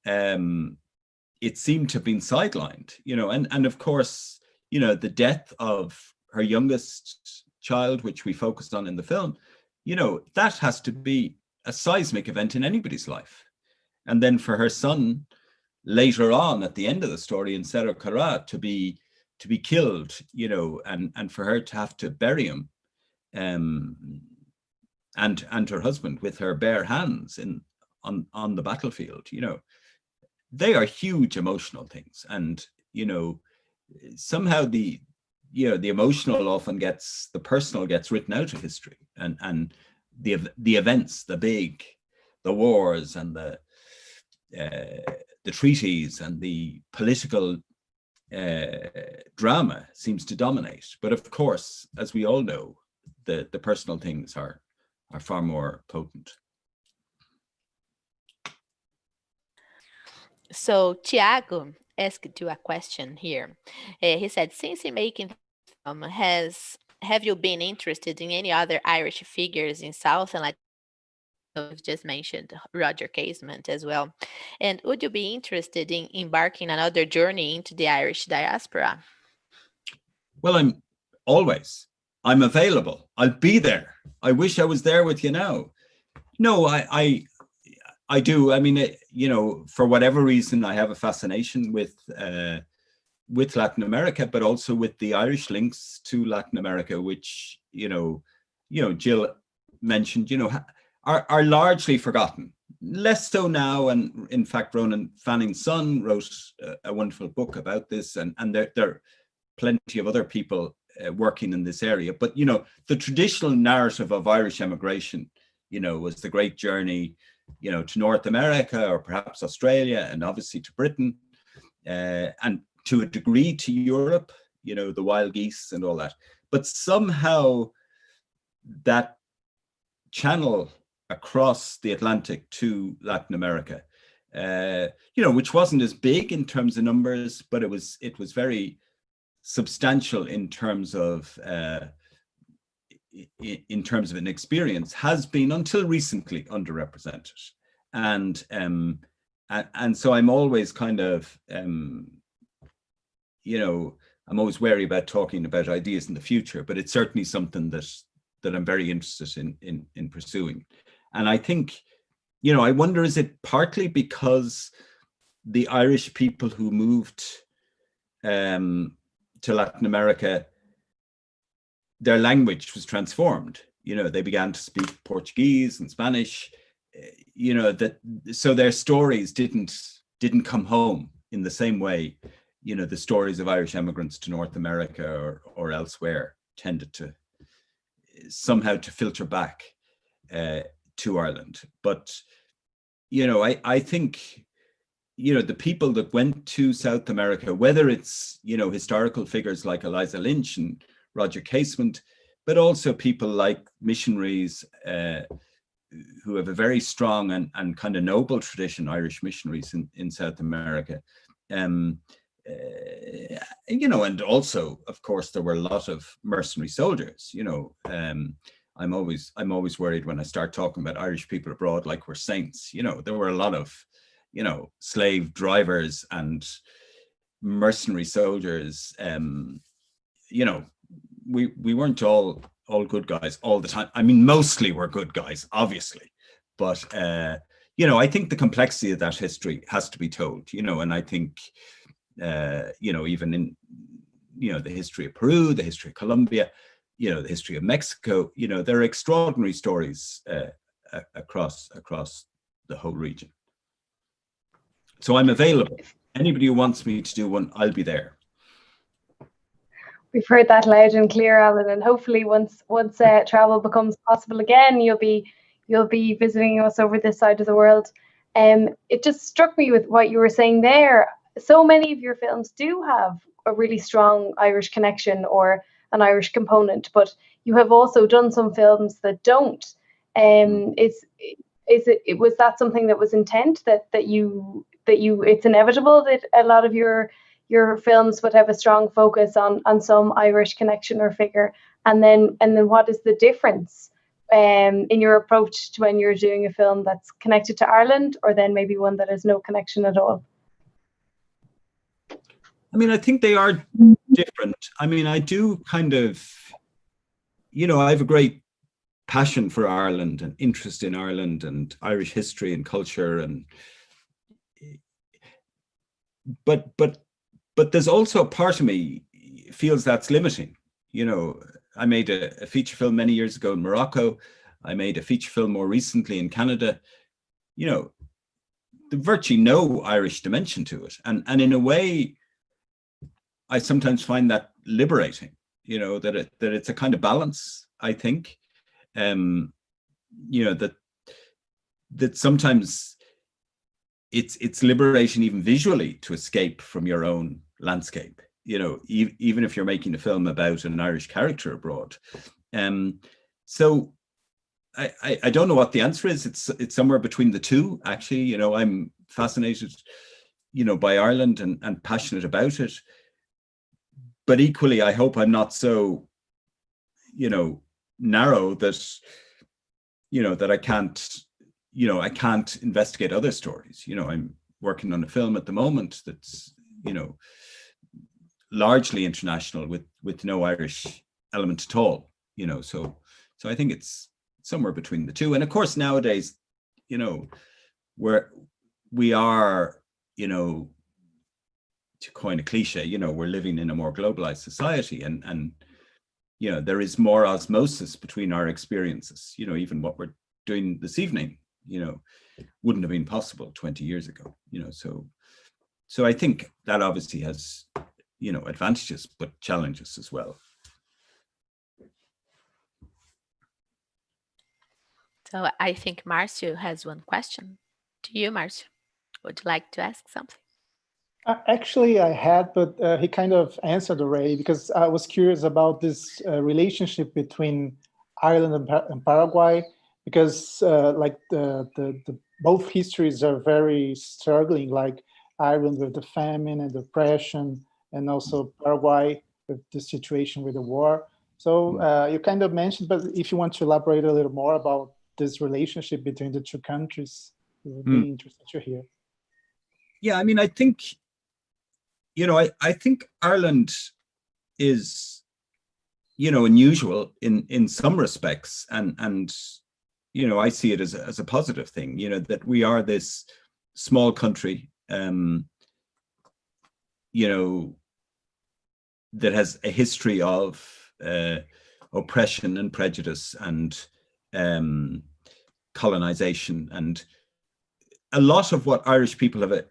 it seemed to have been sidelined, you know, and of course, you know, the death of her youngest child, which we focused on in the film, you know, that has to be a seismic event in anybody's life. And then for her son later on at the end of the story in Cerro Corá to be killed, you know, and for her to have to bury him, and her husband with her bare hands on the battlefield, you know, they are huge emotional things. And, you know, somehow the emotional often gets, the personal gets written out of history, and the events, the wars and the treaties and the political drama seems to dominate. But of course, as we all know, the personal things are far more potent. So Tiago asked you a question here. He said, since in making the film, have you been interested in any other Irish figures in South and Latin? We've just mentioned Roger Casement as well. And would you be interested in embarking another journey into the Irish diaspora? Well, I'm available. I'll be there. I wish I was there with you now. No, I do. I mean, you know, for whatever reason, I have a fascination with Latin America, but also with the Irish links to Latin America, which, you know, Jill mentioned, you know, are largely forgotten. Less so now. And in fact, Ronan Fanning's son wrote a wonderful book about this, and there are plenty of other people working in this area. But, you know, the traditional narrative of Irish emigration, you know, was the great journey, you know, to North America or perhaps Australia, and obviously to Britain, and to a degree to Europe, you know, the wild geese and all that. But somehow that channel across the Atlantic to Latin America which wasn't as big in terms of numbers, but it was very substantial in terms of an experience, has been until recently underrepresented. And so I'm always kind of, I'm always wary about talking about ideas in the future, but it's certainly something that I'm very interested in pursuing. And I think, I wonder, is it partly because the Irish people who moved to Latin America, their language was transformed. They began to speak Portuguese and Spanish. So their stories didn't come home in the same way. The stories of Irish immigrants to North America or elsewhere tended to somehow to filter back to Ireland. But I think the people that went to South America, whether it's historical figures like Eliza Lynch and Roger Casement, but also people like missionaries who have a very strong and kind of noble tradition, Irish missionaries in South America. And also, of course, there were a lot of mercenary soldiers. I'm always worried when I start talking about Irish people abroad like we're saints. There were a lot of slave drivers and mercenary soldiers. We weren't all good guys all the time. I mean, mostly we're good guys, obviously, but I think the complexity of that history has to be told. And I think even in the history of Peru, the history of Colombia, the history of Mexico, there are extraordinary stories across the whole region. So I'm available. Anybody who wants me to do one, I'll be there. We've heard that loud and clear, Alan, and hopefully once travel becomes possible again, you'll be visiting us over this side of the world. It just struck me with what you were saying there. So many of your films do have a really strong Irish connection or an Irish component, but you have also done some films that don't. Was that something that was intent, that you it's inevitable that a lot of your films would have a strong focus on some Irish connection or figure, and then what is the difference in your approach to when you're doing a film that's connected to Ireland, or then maybe one that has no connection at all? I mean, I think they are different. I mean, I do kind of, I have a great passion for Ireland and interest in Ireland and Irish history and culture, but there's also a part of me feels that's limiting. I made a feature film many years ago in Morocco. I made a feature film more recently in Canada. There's virtually no Irish dimension to it. And in a way, I sometimes find that liberating, that it's a kind of balance, I think. That sometimes it's liberation even visually to escape from your own landscape, even if you're making a film about an Irish character abroad. So I don't know what the answer is. It's somewhere between the two, actually. I'm fascinated, by Ireland and passionate about it. But equally, I hope I'm not so, narrow that, that I can't investigate other stories. I'm working on a film at the moment that's, largely international with no Irish element at all. So I think it's somewhere between the two. And of course, nowadays, we are, to coin a cliche, we're living in a more globalized society, and there is more osmosis between our experiences. Even what we're doing this evening, wouldn't have been possible 20 years ago. So I think that obviously has, advantages, but challenges as well. So I think Marcio has one question to you, Marcio. Would you like to ask something? Actually, I had, but he kind of answered already, because I was curious about this relationship between Ireland and Paraguay, because like the both histories are very struggling, like Ireland with the famine and depression, and also Paraguay with the situation with the war. So you kind of mentioned, but if you want to elaborate a little more about this relationship between the two countries, it would be interesting to hear. Yeah, I mean, I think, I think Ireland is, unusual in some respects, and I see it as a positive thing, that we are this small country, that has a history of oppression and prejudice and colonization, and a lot of what Irish people have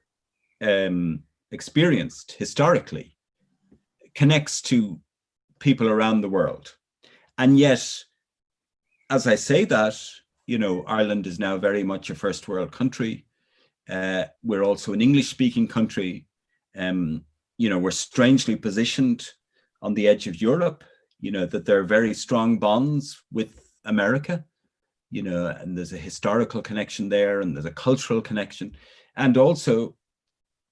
experienced historically connects to people around the world. And yet, as I say that, Ireland is now very much a first world country. We're also an English-speaking country. We're strangely positioned on the edge of Europe, that there are very strong bonds with America, and there's a historical connection there, and there's a cultural connection. And also,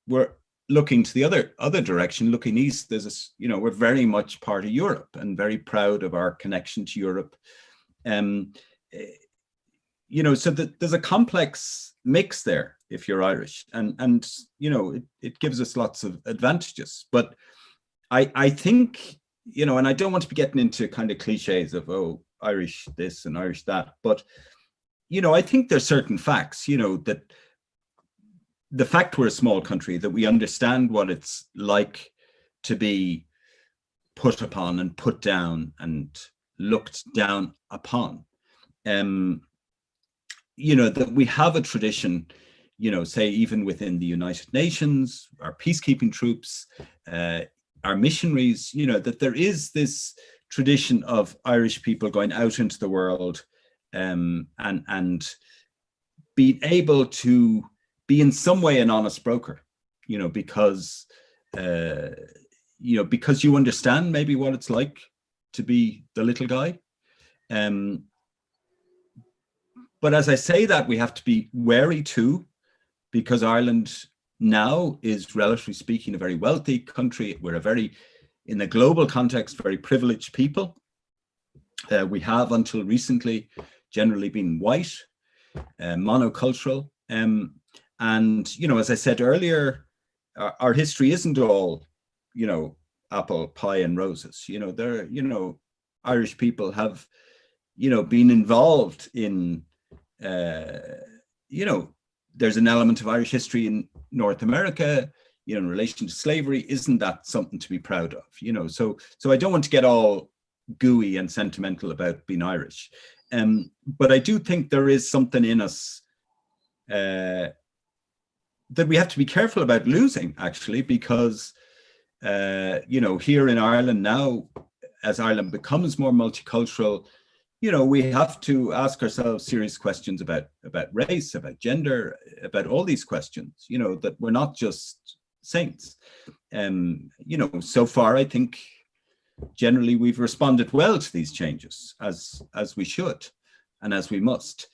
we're looking to the other direction, looking east. There's we're very much part of Europe and very proud of our connection to Europe. So that there's a complex mix there if you're Irish, and it gives us lots of advantages. But I think, and I don't want to be getting into kind of cliches of, oh, Irish this and Irish that, but I think there's certain facts, that the fact we're a small country, that we understand what it's like to be put upon and put down and looked down upon. That we have a tradition, say even within the United Nations, our peacekeeping troops, our missionaries, that there is this tradition of Irish people going out into the world, and being able to be in some way an honest broker, because you understand maybe what it's like to be the little guy. But as I say that, we have to be wary too, because Ireland now is, relatively speaking, a very wealthy country. We're in the global context, very privileged people. We have, until recently, generally been white, monocultural. And, as I said earlier, our history isn't all, apple pie and roses. Irish people have, been involved in, there's an element of Irish history in North America, in relation to slavery. Isn't that something to be proud of? So I don't want to get all gooey and sentimental about being Irish. But I do think there is something in us that we have to be careful about losing, actually, because, here in Ireland now, as Ireland becomes more multicultural, we have to ask ourselves serious questions about race, about gender, about all these questions, that we're not just saints. So far, I think generally we've responded well to these changes, as we should and as we must.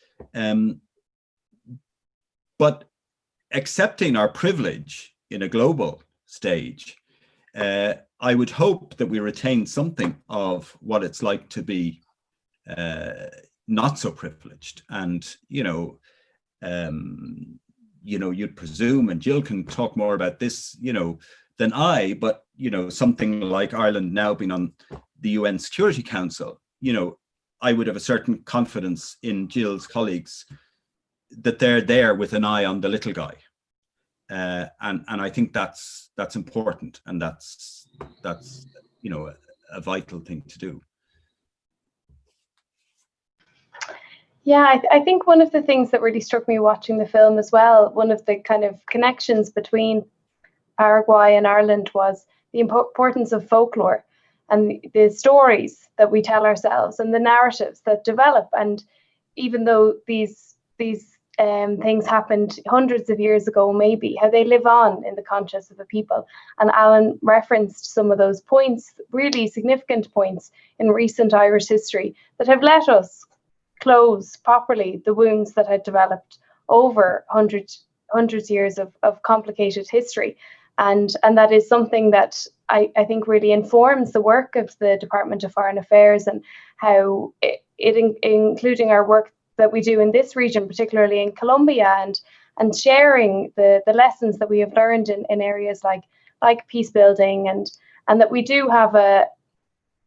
But accepting our privilege in a global stage, I would hope that we retain something of what it's like to be not so privileged. And you'd presume, and Jill can talk more about this than I, but something like Ireland now being on the UN Security Council, I would have a certain confidence in Jill's colleagues that they're there with an eye on the little guy, and I think that's important, and that's a vital thing to do. Yeah, I think one of the things that really struck me watching the film as well, one of the kind of connections between Paraguay and Ireland, was the importance of folklore and the stories that we tell ourselves and the narratives that develop. And even though these things happened hundreds of years ago, maybe, how they live on in the conscience of the people. And Alan referenced some of those points, really significant points in recent Irish history that have let us close properly the wounds that had developed over hundreds years of complicated history. And that is something that I think really informs the work of the Department of Foreign Affairs, and how including our work that we do in this region, particularly in Colombia, and sharing the lessons that we have learned in areas like peace building, and that we do have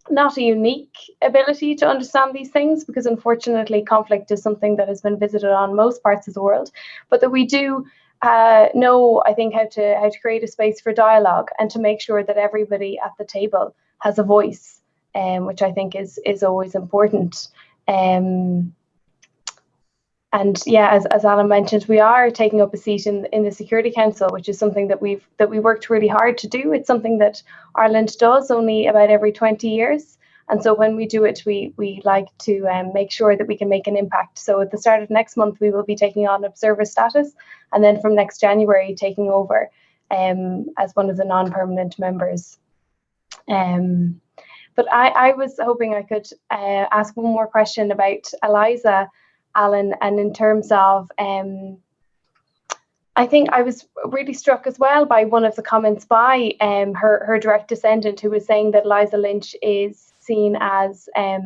not a unique ability to understand these things, because unfortunately conflict is something that has been visited on most parts of the world, but that we do know, I think, how to create a space for dialogue, and to make sure that everybody at the table has a voice, which I think is always important. And yeah, as Alan mentioned, we are taking up a seat in the Security Council, which is something that we worked really hard to do. It's something that Ireland does only about every 20 years. And so when we do it, we like to make sure that we can make an impact. So at the start of next month, we will be taking on observer status, and then from next January, taking over as one of the non-permanent members. But I was hoping I could ask one more question about Eliza, Alan, and in terms of, I think I was really struck as well by one of the comments by her direct descendant, who was saying that Eliza Lynch is seen as a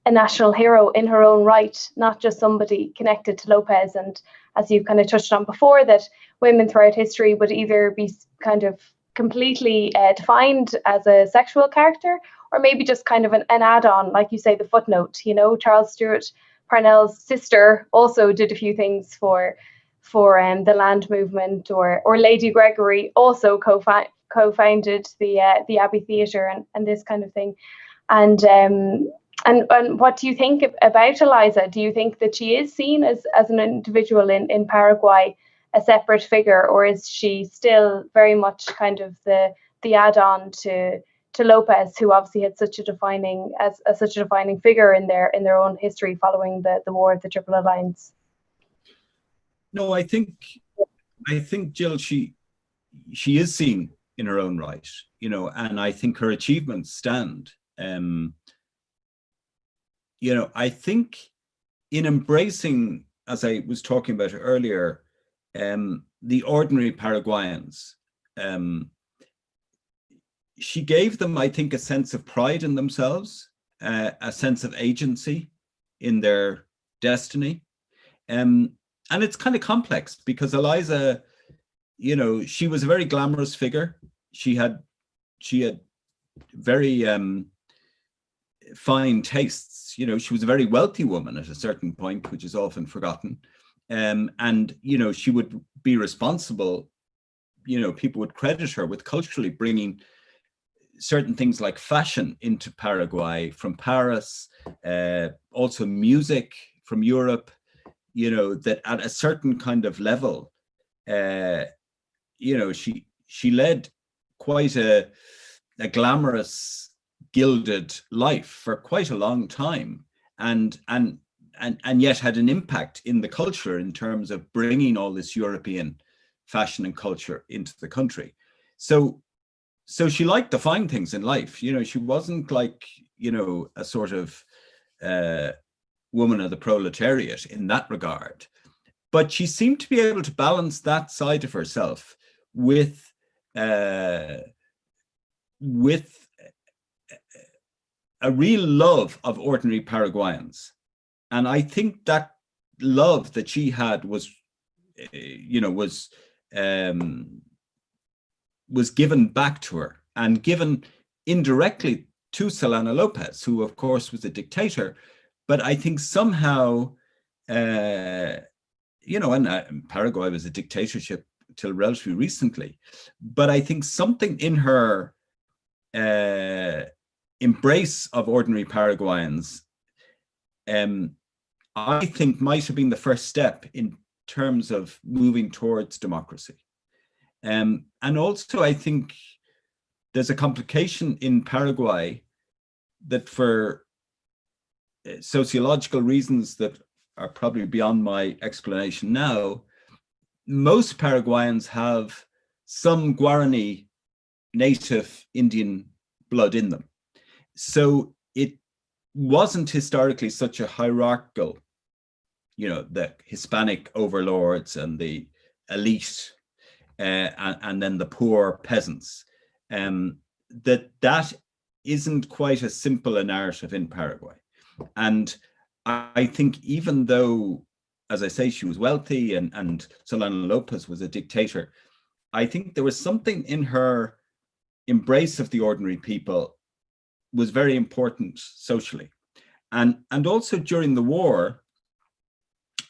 national hero in her own right, not just somebody connected to Lopez. And as you've kind of touched on before, that women throughout history would either be kind of completely defined as a sexual character, or maybe just kind of an add-on, like you say, the footnote. You know, Charles Stewart Parnell's sister also did a few things for the land movement, or Lady Gregory also co-founded the ABEI Theatre and this kind of thing. And what do you think about Eliza? Do you think that she is seen as an individual in Paraguay, a separate figure, or is she still very much kind of the add-on to Lopez, who obviously had such a defining figure in their own history following the War of the Triple Alliance? No, I think Jill, she is seen in her own right, you know, and I think her achievements stand. You know, I think in embracing, as I was talking about earlier, the ordinary Paraguayans, she gave them, I think, a sense of pride in themselves, a sense of agency in their destiny. And it's kind of complex, because Eliza, you know, she was a very glamorous figure. She had very fine tastes. You know, she was a very wealthy woman at a certain point, which is often forgotten. And, you know, she would be responsible, you know, people would credit her with culturally bringing certain things like fashion into Paraguay from Paris, also music from Europe, you know, that at a certain kind of level, you know, she led quite a glamorous, gilded life for quite a long time, and yet had an impact in the culture in terms of bringing all this European fashion and culture into the country. So she liked the fine things in life. You know, she wasn't like, you know, a sort of woman of the proletariat in that regard. But she seemed to be able to balance that side of herself with a real love of ordinary Paraguayans. And I think that love that she had was, you know, was given back to her, and given indirectly to Solano Lopez, who of course was a dictator. But I think somehow, you know, and Paraguay was a dictatorship till relatively recently. But I think something in her embrace of ordinary Paraguayans, I think might have been the first step in terms of moving towards democracy. And also, I think there's a complication in Paraguay that, for sociological reasons that are probably beyond my explanation now, most Paraguayans have some Guarani native Indian blood in them. So it wasn't historically such a hierarchical the Hispanic overlords and the elite, and then the poor peasants. That isn't quite as simple a narrative in Paraguay. And I think even though, as I say, she was wealthy and Solano Lopez was a dictator, I think there was something in her embrace of the ordinary people was very important socially. And also during the war,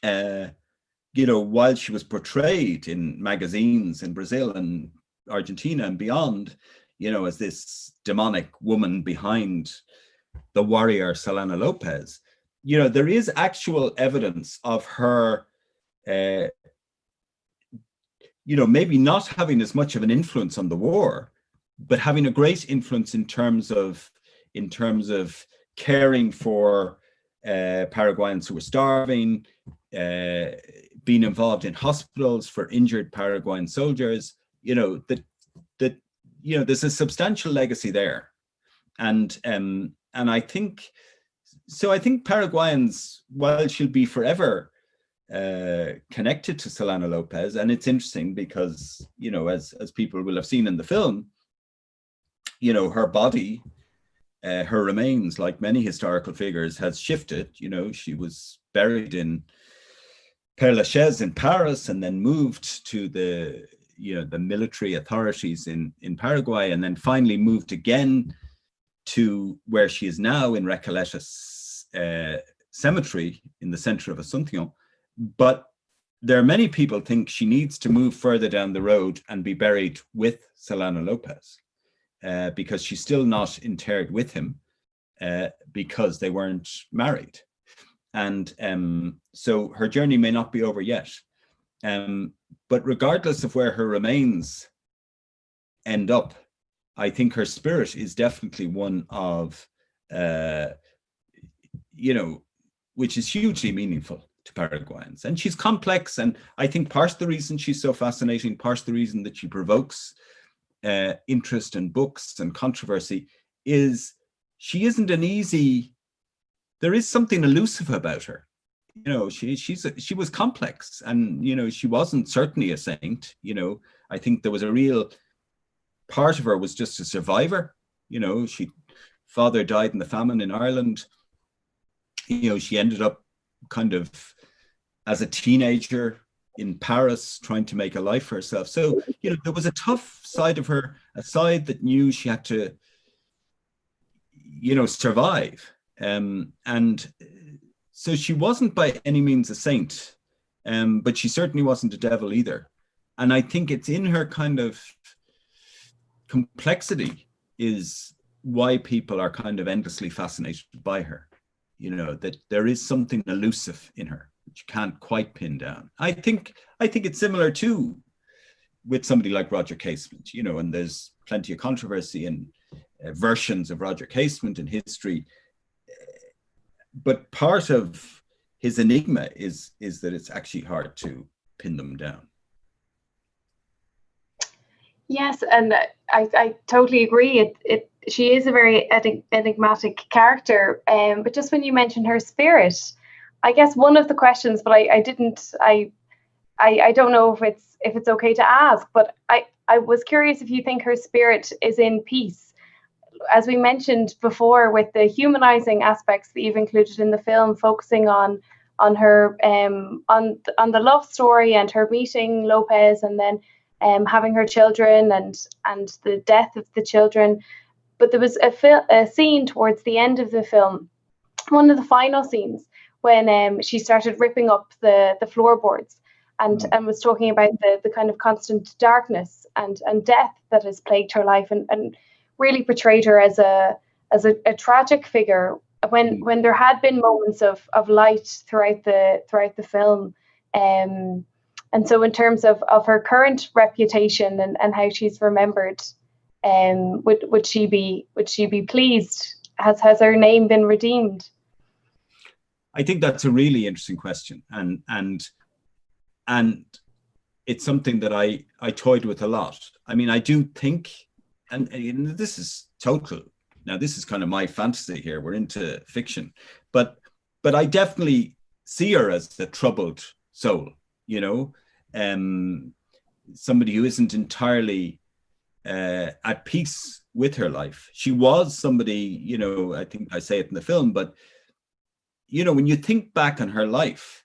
while she was portrayed in magazines in Brazil and Argentina and beyond, as this demonic woman behind the warrior Solano Lopez, there is actual evidence of her, maybe not having as much of an influence on the war, but having a great influence in terms of caring for Paraguayans who were starving, being involved in hospitals for injured Paraguayan soldiers. There's a substantial legacy there, and I think Paraguayans, while she'll be forever connected to Solano Lopez, and it's interesting because as people will have seen in the film, her body, her remains, like many historical figures, has shifted. She was buried in Père Lachaise in Paris, and then moved to the military authorities in Paraguay, and then finally moved again to where she is now in Recoleta Cemetery in the center of Asunción. But there are many people think she needs to move further down the road and be buried with Solano Lopez, because she's still not interred with him, because they weren't married. And so her journey may not be over yet. But regardless of where her remains end up, I think her spirit is definitely one of, which is hugely meaningful to Paraguayans. And she's complex. And I think part of the reason she's so fascinating, part of the reason that she provokes interest in books and controversy, is she isn't an easy, there is something elusive about her. She was complex, and she wasn't certainly a saint. I think there was a real part of her was just a survivor. She father died in the famine in Ireland. She ended up kind of as a teenager in Paris trying to make a life for herself. So there was a tough side of her, a side that knew she had to survive, and so she wasn't by any means a saint, but she certainly wasn't a devil either. And I think it's in her kind of complexity is why people are kind of endlessly fascinated by her. That there is something elusive in her which you can't quite pin down. I think it's similar too with somebody like Roger Casement, and there's plenty of controversy and versions of Roger Casement in history. But part of his enigma is that it's actually hard to pin them down. Yes, and I totally agree. She is a very enigmatic character. But just when you mentioned her spirit, I guess one of the questions, but I don't know if it's okay to ask, but I was curious if you think her spirit is in peace. As we mentioned before, with the humanizing aspects that you've included in the film, focusing on her on the love story and her meeting Lopez, and then having her children and the death of the children. But there was a scene towards the end of the film, one of the final scenes, when she started ripping up the floorboards and was talking about the kind of constant darkness and death that has plagued her life, and really portrayed her as a tragic figure when there had been moments of light throughout the film. And so in terms of her current reputation and how she's remembered, would she be pleased? Has her name been redeemed? I think that's a really interesting question, and it's something that I toyed with a lot. I mean, I do think, and this is total. Now, this is kind of my fantasy here. We're into fiction, but I definitely see her as a troubled soul, somebody who isn't entirely at peace with her life. She was somebody, I think I say it in the film, but, when you think back on her life,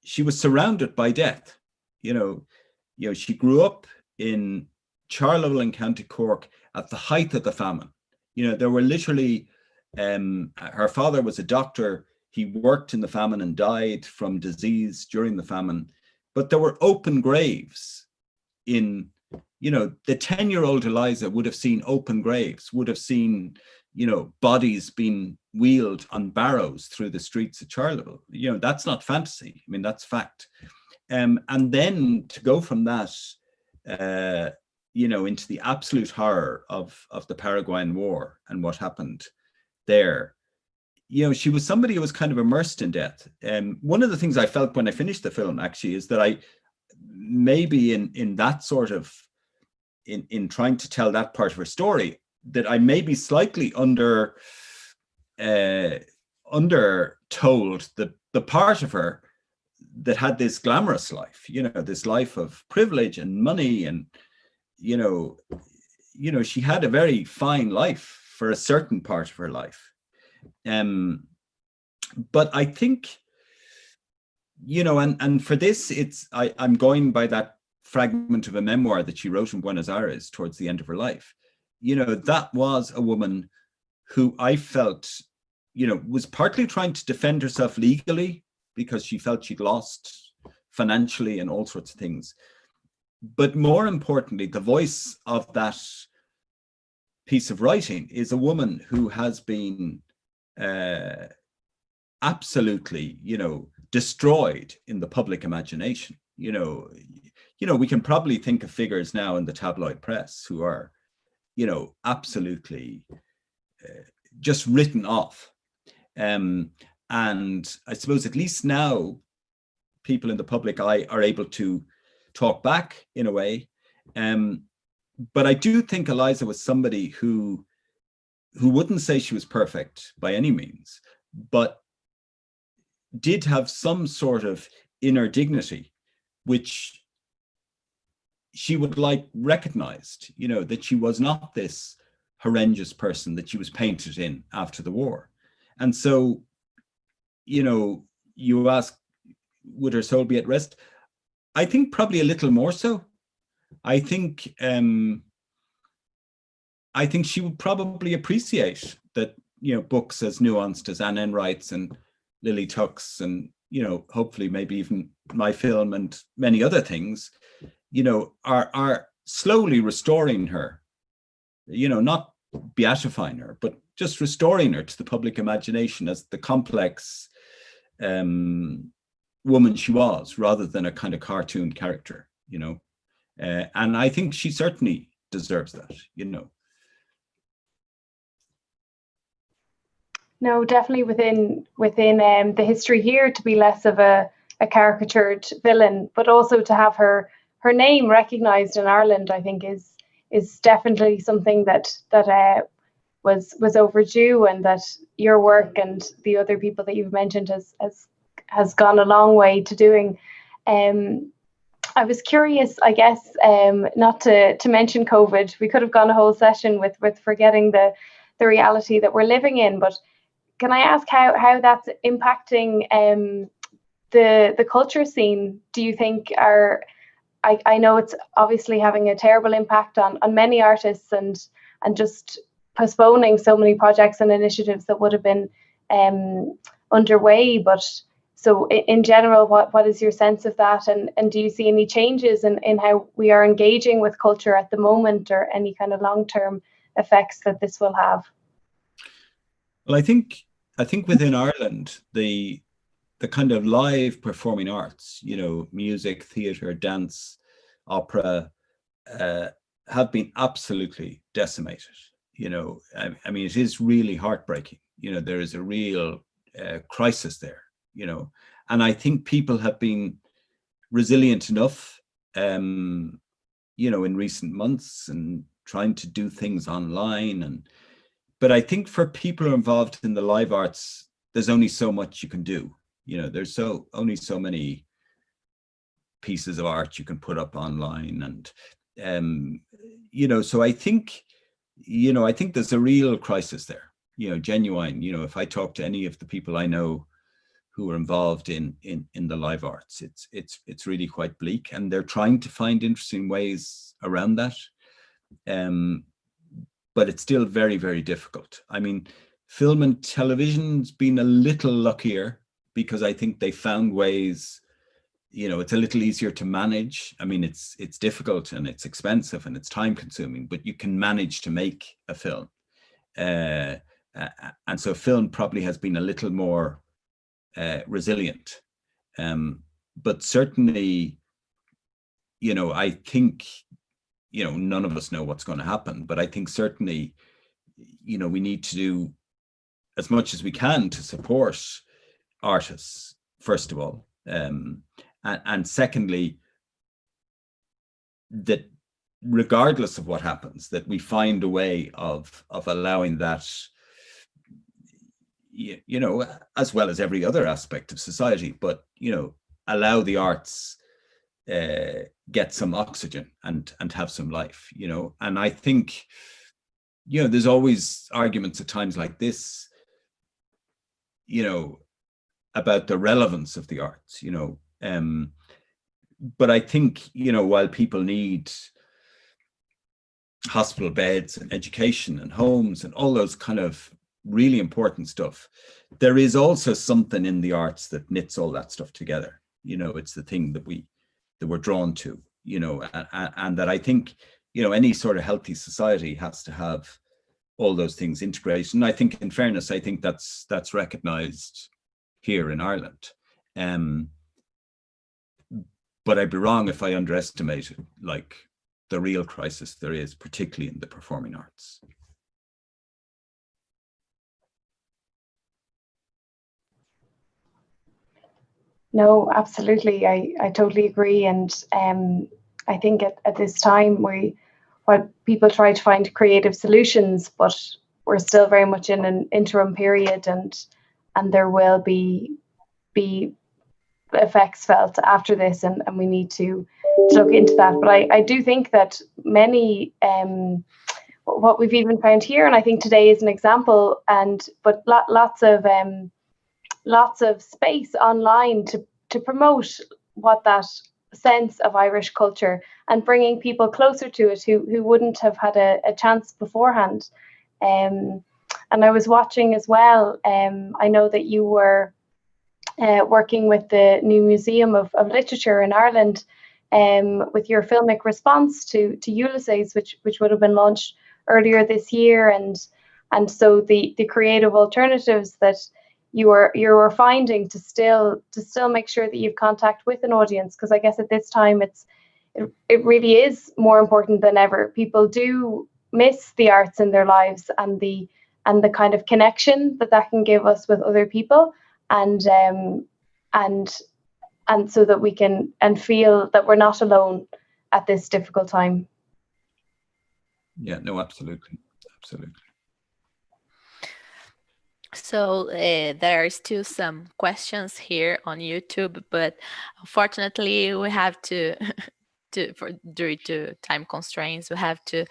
she was surrounded by death. She grew up in Charleville in County Cork at the height of the famine. There were literally, her father was a doctor. He worked in the famine and died from disease during the famine. But there were open graves in, the 10-year-old Eliza would have seen open graves, would have seen, bodies being wheeled on barrows through the streets of Charleville. That's not fantasy. I mean, that's fact. And then to go from that, into the absolute horror of the Paraguayan War and what happened there, she was somebody who was kind of immersed in death. One of the things I felt when I finished the film actually is that I maybe in that sort of, in trying to tell that part of her story, that I may be slightly under told the part of her that had this glamorous life, this life of privilege and money, and she had a very fine life for a certain part of her life. But I think, and for this, I'm going by that fragment of a memoir that she wrote in Buenos Aires towards the end of her life. That was a woman who I felt, was partly trying to defend herself legally because she felt she'd lost financially and all sorts of things. But more importantly, the voice of that piece of writing is a woman who has been absolutely, destroyed in the public imagination. We can probably think of figures now in the tabloid press who are, absolutely just written off. And I suppose at least now people in the public eye are able to talk back in a way. But I do think Eliza was somebody who wouldn't say she was perfect by any means, but did have some sort of inner dignity, which she would like recognized, that she was not this horrendous person that she was painted in after the war. And so, you ask, would her soul be at rest? I think probably a little more so. I think she would probably appreciate that, books as nuanced as Anne Enright's and Lily Tuck's and, hopefully maybe even my film and many other things, are slowly restoring her, not beatifying her, but just restoring her to the public imagination as the complex woman she was, rather than a kind of cartoon character, and I think she certainly deserves that, No, definitely within the history here, to be less of a caricatured villain, but also to have her name recognised in Ireland, I think is definitely something that was overdue, and that your work and the other people that you've mentioned has gone a long way to doing. I was curious, I guess, not to mention COVID. We could have gone a whole session with forgetting the reality that we're living in, but can I ask how that's impacting the culture scene? Do you think I know it's obviously having a terrible impact on many artists and just postponing so many projects and initiatives that would have been underway, but so in general, what is your sense of that, and do you see any changes in how we are engaging with culture at the moment, or any kind of long-term effects that this will have? Well, I think within Ireland, the kind of live performing arts, music, theatre, dance, opera, have been absolutely decimated. I mean, it is really heartbreaking. There is a real crisis there. And I think people have been resilient enough, in recent months, and trying to do things online, but I think for people who are involved in the live arts, there's only so much you can do. You know, there's only so many pieces of art you can put up online, and you know, so I think there's a real crisis there, you know, genuine. You know, if I talk to any of the people I know who are involved in the live arts, it's really quite bleak, and they're trying to find interesting ways around that, but it's still very, very difficult. I mean, film and television's been a little luckier because I think they found ways. You know, it's a little easier to manage. I mean, it's difficult and it's expensive and it's time consuming, but you can manage to make a film. And so film probably has been a little more resilient. But certainly, you know, I think, you know, none of us know what's going to happen, but I think certainly, you know, we need to do as much as we can to support artists, first of all. And secondly, that regardless of what happens, that we find a way of allowing that, you know, as well as every other aspect of society, but, you know, allow the arts get some oxygen and have some life, you know. And I think, you know, there's always arguments at times like this, you know, about the relevance of the arts, you know. But I think, you know, while people need hospital beds and education and homes and all those kind of really important stuff, there is also something in the arts that knits all that stuff together. You know, it's the thing that we're drawn to, you know, and that I think, you know, any sort of healthy society has to have all those things integrated. And I think, in fairness, I think that's recognized here in Ireland. But I'd be wrong if I underestimated like the real crisis there is, particularly in the performing arts. No, absolutely. I totally agree. And I think at this time, while people try to find creative solutions, but we're still very much in an interim period, and there will be effects felt after this, and we need to look into that. But I do think that many, what we've even found here, and I think today is an example, but lots of space online to promote what that sense of Irish culture and bringing people closer to it who wouldn't have had a chance beforehand. And I was watching as well, I know that you were working with the new Museum of Literature in Ireland with your filmic response to Ulysses, which would have been launched earlier this year, and so the creative alternatives that you were finding to still make sure that you've contact with an audience, because I guess at this time it really is more important than ever. People do miss the arts in their lives and the kind of connection that can give us with other people, and so that we can feel that we're not alone at this difficult time. Yeah, no, absolutely. So there are still some questions here on YouTube, but unfortunately we have to due to time constraints, we have to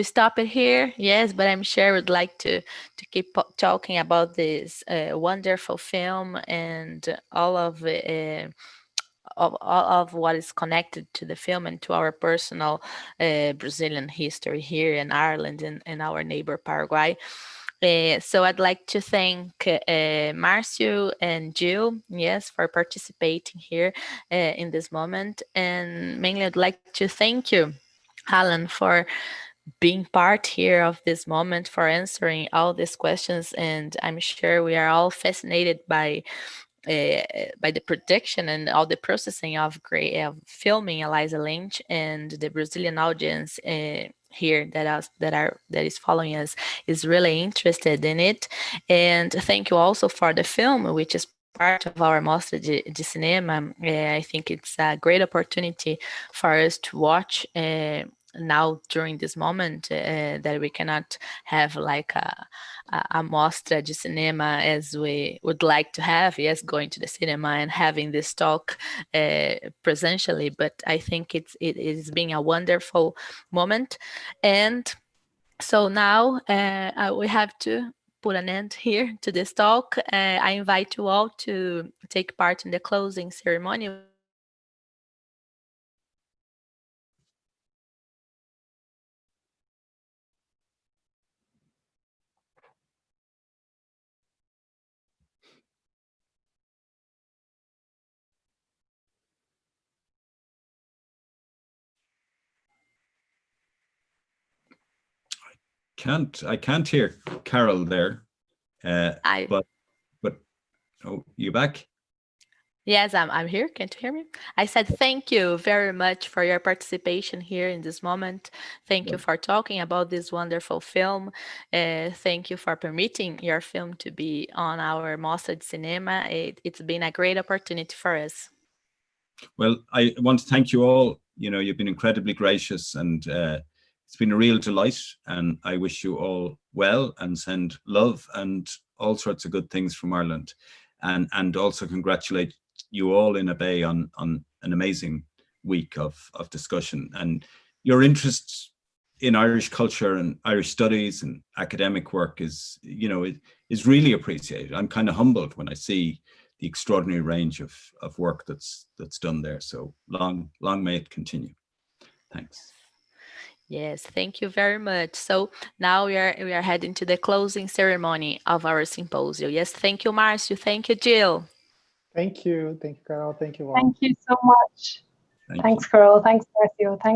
stop it here. Yes, but I'm sure we'd like to keep talking about this wonderful film and all of what is connected to the film and to our personal Brazilian history here in Ireland and our neighbor Paraguay. So I'd like to thank Marcio and Jill, yes, for participating here in this moment. And mainly I'd like to thank you, Alan, for being part here of this moment, for answering all these questions. And I'm sure we are all fascinated by the production and all the processing of filming Eliza Lynch, and the Brazilian audience here that is following us is really interested in it. And thank you also for the film, which is part of our Mostra de Cinema. I think it's a great opportunity for us to watch now during this moment that we cannot have like a mostra de cinema as we would like to have, yes, going to the cinema and having this talk presentially, but I think it is being a wonderful moment. And so now we have to put an end here to this talk. I invite you all to take part in the closing ceremony. I can't hear Carol there. I but oh, you back? Yes, I'm here. Can't you hear me? I said thank you very much for your participation here in this moment. Thank you for talking about this wonderful film. Thank you for permitting your film to be on our Mostra de Cinema. It's been a great opportunity for us. Well, I want to thank you all. You know, you've been incredibly gracious, and it's been a real delight. And I wish you all well and send love and all sorts of good things from Ireland. And also congratulate you all in ABEI on an amazing week of discussion. And your interest in Irish culture and Irish studies and academic work is, you know, is really appreciated. I'm kind of humbled when I see the extraordinary range of work that's done there. So long may it continue. Thanks. Yes, thank you very much. So now we are heading to the closing ceremony of our symposium. Yes, thank you, Marcio. Thank you, Jill. Thank you, Carol. Thank you all. Thank you so much. Thanks, Carol. Thanks, Marcio. Thanks.